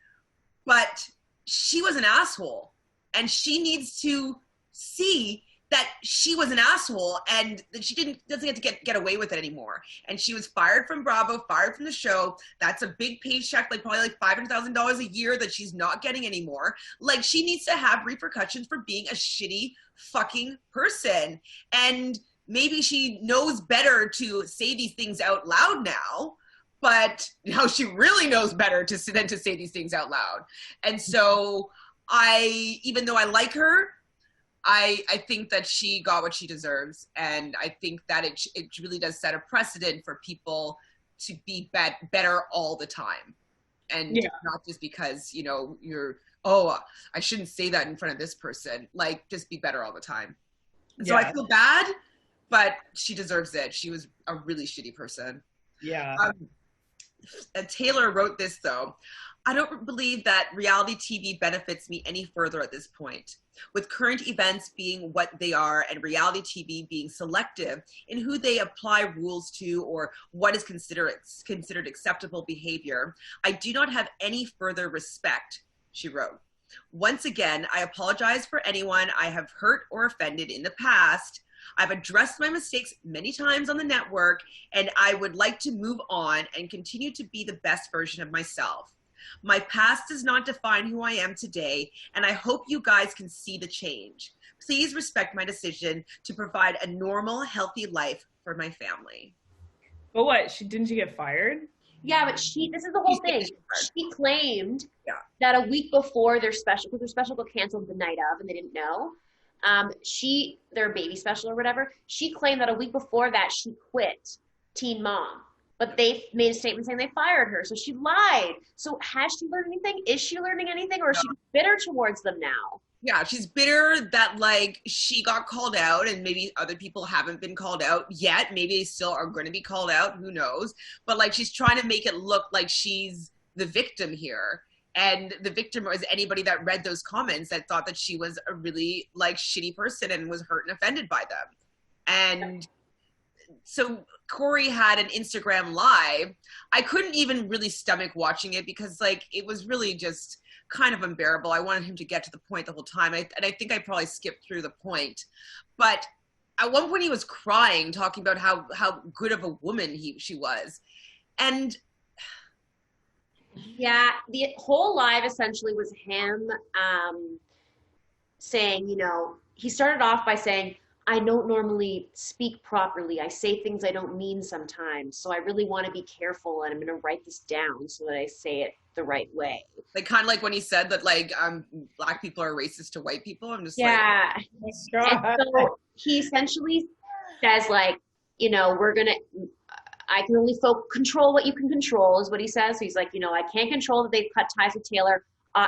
but she was an asshole. And she needs to see that she was an asshole, and that she doesn't get to get away with it anymore. And she was fired from Bravo, fired from the show. That's a big paycheck, like probably like $500,000 a year that she's not getting anymore. Like, she needs to have repercussions for being a shitty fucking person. And maybe she knows better to say these things out loud now, but now she really knows better than to say these things out loud. And so even though I like her, I think that she got what she deserves. And I think that it really does set a precedent for people to be better all the time. And not just because, you're, I shouldn't say that in front of this person. Like, just be better all the time. So I feel bad, but she deserves it. She was a really shitty person. Yeah. Taylor wrote this, though. I don't believe that reality TV benefits me any further at this point. With current events being what they are and reality TV being selective in who they apply rules to or what is considered acceptable behavior, I do not have any further respect, she wrote. Once again, I apologize for anyone I have hurt or offended in the past. I've addressed my mistakes many times on the network, and I would like to move on and continue to be the best version of myself. My past does not define who I am today, and I hope you guys can see the change. Please respect my decision to provide a normal, healthy life for my family. But what? Didn't she get fired? Yeah, but this is the whole thing. She claimed that a week before their special got canceled the night of, and they didn't know. Their baby special or whatever, she claimed that a week before that she quit Teen Mom. But they made a statement saying they fired her. So she lied. So has she learned anything? Is she learning anything? Or is she bitter towards them now? Yeah, she's bitter that, like, she got called out and maybe other people haven't been called out yet. Maybe they still are going to be called out. Who knows? But, like, she's trying to make it look like she's the victim here. And the victim was anybody that read those comments that thought that she was a really, like, shitty person and was hurt and offended by them. And so Corey had an Instagram live. I couldn't even really stomach watching it because, like, it was really just kind of unbearable. I wanted him to get to the point the whole time. And I think I probably skipped through the point. But at one point he was crying, talking about how good of a woman she was. And yeah, the whole live essentially was him saying, you know, he started off by saying, I don't normally speak properly. I say things I don't mean sometimes. So I really want to be careful, and I'm going to write this down so that I say it the right way. Like, kind of like when he said that, like, black people are racist to white people. I'm just yeah. like, and so he essentially says, like, you know, I can only control what you can control, is what he says. So he's like, you know, I can't control that they've cut ties with Taylor.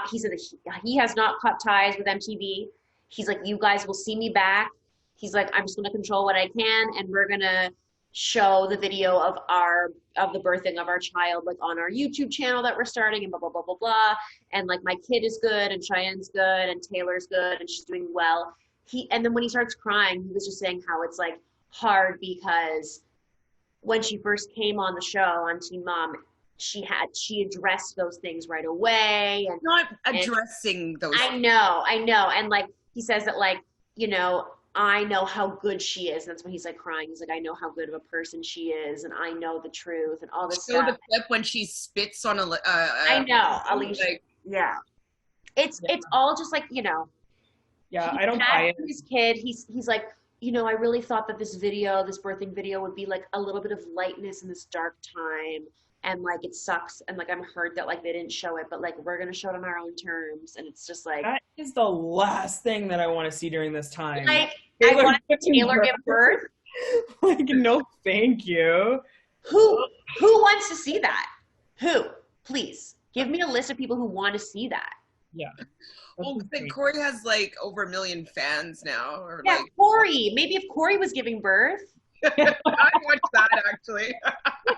He said that he has not cut ties with MTV. He's like, you guys will see me back. He's like, I'm just going to control what I can, and we're going to show the video of the birthing of our child, like, on our YouTube channel that we're starting, and blah, blah, blah, blah, blah. And, like, my kid is good, and Cheyenne's good, and Taylor's good, and she's doing well. And then when he starts crying, he was just saying how it's, like, hard because when she first came on the show on Teen Mom, she addressed those things right away. And not addressing those. I know. And, like, he says that, like, you know, I know how good she is. And that's when he's, like, crying. He's like, I know how good of a person she is, and I know the truth and all this stuff. The clip when she spits on I know, Alicia. Like, yeah. It's all just, like, you know. Yeah, I don't buy it. His kid, he's like, you know, I really thought that this birthing video would be, like, a little bit of lightness in this dark time. And, like, it sucks. And, like, I'm hurt that, like, they didn't show it. But, like, we're going to show it on our own terms. And it's just, like. That is the last thing that I want to see during this time. Like, I want to see Taylor give birth. Like, no, thank you. Who wants to see that? Who? Please. Give me a list of people who want to see that. Yeah. Well, Corey has, like, over 1 million fans now. Or, yeah, like, Corey. Maybe if Corey was giving birth. I watched that, actually.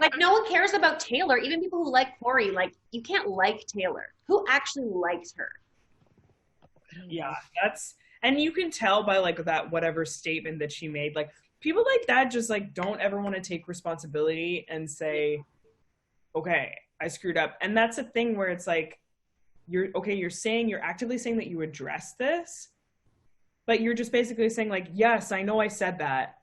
Like, no one cares about Taylor. Even people who like Corey, like, you can't like Taylor. Who actually likes her? Yeah, and you can tell by, like, that whatever statement that she made, like, people like that just, like, don't ever want to take responsibility and say, okay, I screwed up. And that's a thing where it's like, you're actively saying that you addressed this, but you're just basically saying, like, yes, I know I said that.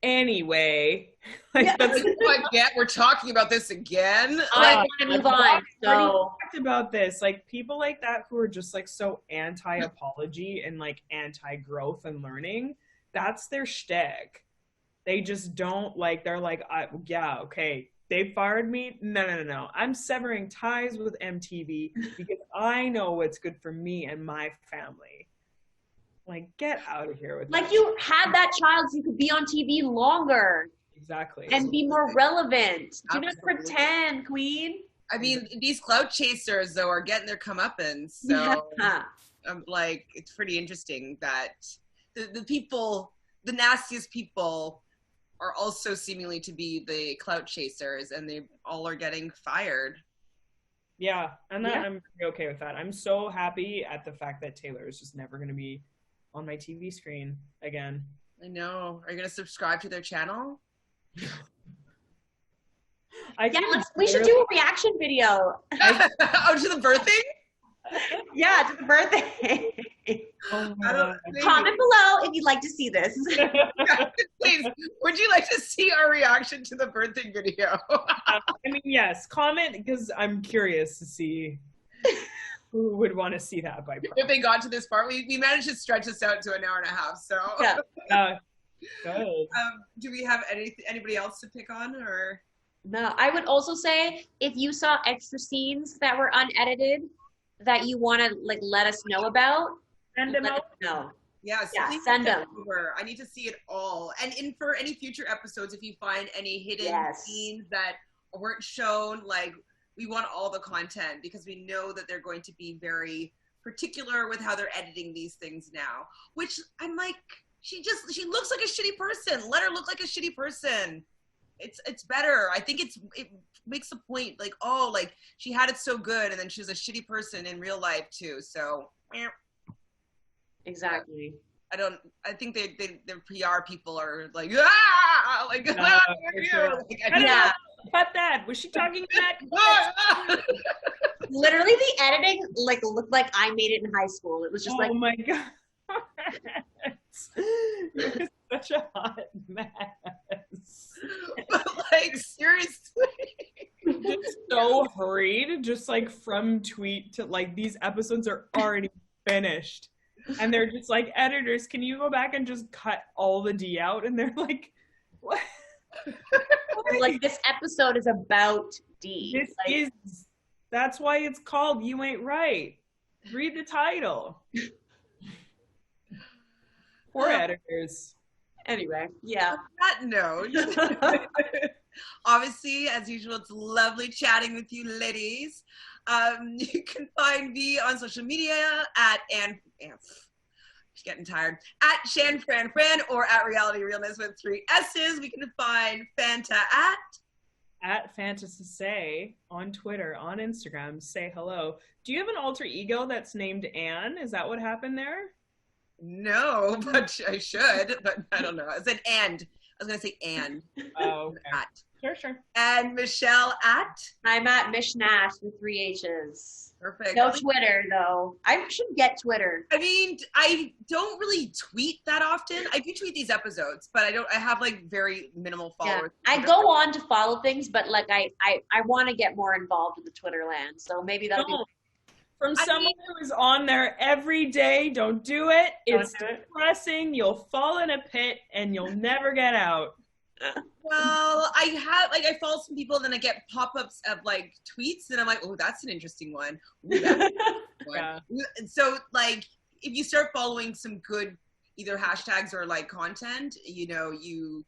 Anyway, like, yeah, that's what we're talking about this again. I want to move on. So talked about this, like, people like that who are just, like, so anti-apology and, like, anti-growth and learning. That's their shtick. They just don't, like, they're like, yeah, okay, they fired me. No. I'm severing ties with MTV because I know what's good for me and my family. Like, get out of here with like that. You had that child so you could be on TV longer. Exactly. And be more relevant. Do not pretend, queen. I mean, these clout chasers, though, are getting their comeuppance. So, Yeah. like, it's pretty interesting that the people the nastiest people are also seemingly to be the clout chasers, and they all are getting fired. Yeah, and I'm pretty okay with that. I'm so happy at the fact that Taylor is just never going to be on my TV screen again. I know. Are you going to subscribe to their channel? We should do a reaction video. Oh, to the birthing? Yeah, to the birthday. Oh, Comment below if you'd like to see this. Please, would you like to see our reaction to the birthing video? I mean, yes, comment, because I'm curious to see who would want to see that by proxy. If they got to this part, we managed to stretch this out to an hour and a half. So, Good. Do we have anybody else to pick on, or? No, I would also say if you saw extra scenes that were unedited that you want to like let us know about, send them out. No. Yes, yeah, send them over. I need to see it all. And for any future episodes, if you find any hidden scenes that weren't shown, like, we want all the content, because we know that they're going to be very particular with how they're editing these things now. Which I'm like, she looks like a shitty person. Let her look like a shitty person. It's better. I think it makes the point, like, oh, like, she had it so good, and then she was a shitty person in real life too. So exactly. I think their PR people are like, like, yeah. Cut that. Was she talking that? Literally, the editing like looked like I made it in high school. It was just like, oh my god, you're such a hot mess. But like, seriously, just so hurried, just like from tweet to like, these episodes are already finished, and they're just like, editors, can you go back and just cut all the D out? And they're like, what? Like, this episode is about D. That's why it's called You Ain't Right. Read the title. Poor editors. Anyway, yeah. On that note, obviously, as usual, it's lovely chatting with you ladies. You can find me on social media at getting tired, at ShanFranFran, or at Reality Realnesss with 3 S's. We can find Fanta at Fanta Sesay on Twitter, on Instagram. Say hello. Do you have an alter ego that's named Anne? Is that what happened there? No, but I should, but I don't know. I said and. I was going to say and. Oh, okay. At. Sure. And Michelle at? I'm at Michelle Nash with 3 H's. Perfect. No Twitter, though. I should get Twitter. I mean, I don't really tweet that often. I do tweet these episodes, but I have like very minimal followers. Yeah. I go on to follow things, but like I want to get more involved in the Twitter land. So maybe that'll be. From someone who is on there every day, don't do it. It's depressing. You'll fall in a pit and you'll never get out. Well, I follow some people, then I get pop-ups of like tweets, and I'm like, oh, that's an interesting one. Ooh, that's an interesting one. Yeah. And so, like, if you start following some good either hashtags or like content, you know, you'll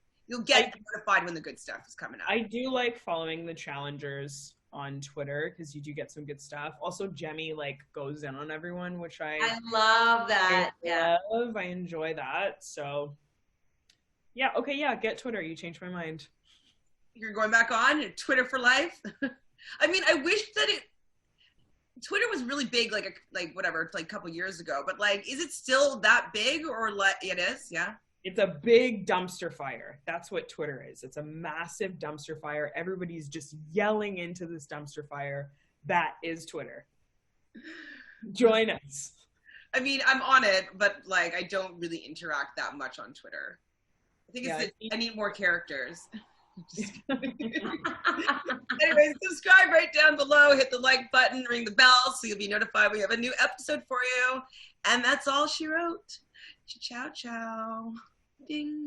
get notified when the good stuff is coming up. I do like following the challengers on Twitter, because you do get some good stuff. Also, Jemmy like goes in on everyone, which I love that. I enjoy that. So yeah, okay, yeah, get Twitter. You changed my mind. You're going back on Twitter for life. I mean, I wish that Twitter was really big, like whatever, like a couple years ago. But like, is it still that big, or like it is? Yeah. It's a big dumpster fire. That's what Twitter is. It's a massive dumpster fire. Everybody's just yelling into this dumpster fire. That is Twitter. Join us. I mean, I'm on it, but like, I don't really interact that much on Twitter. I think I need more characters. Anyways, subscribe right down below. Hit the like button, ring the bell, so you'll be notified when we have a new episode for you. And that's all she wrote. Ciao, ciao. Ding.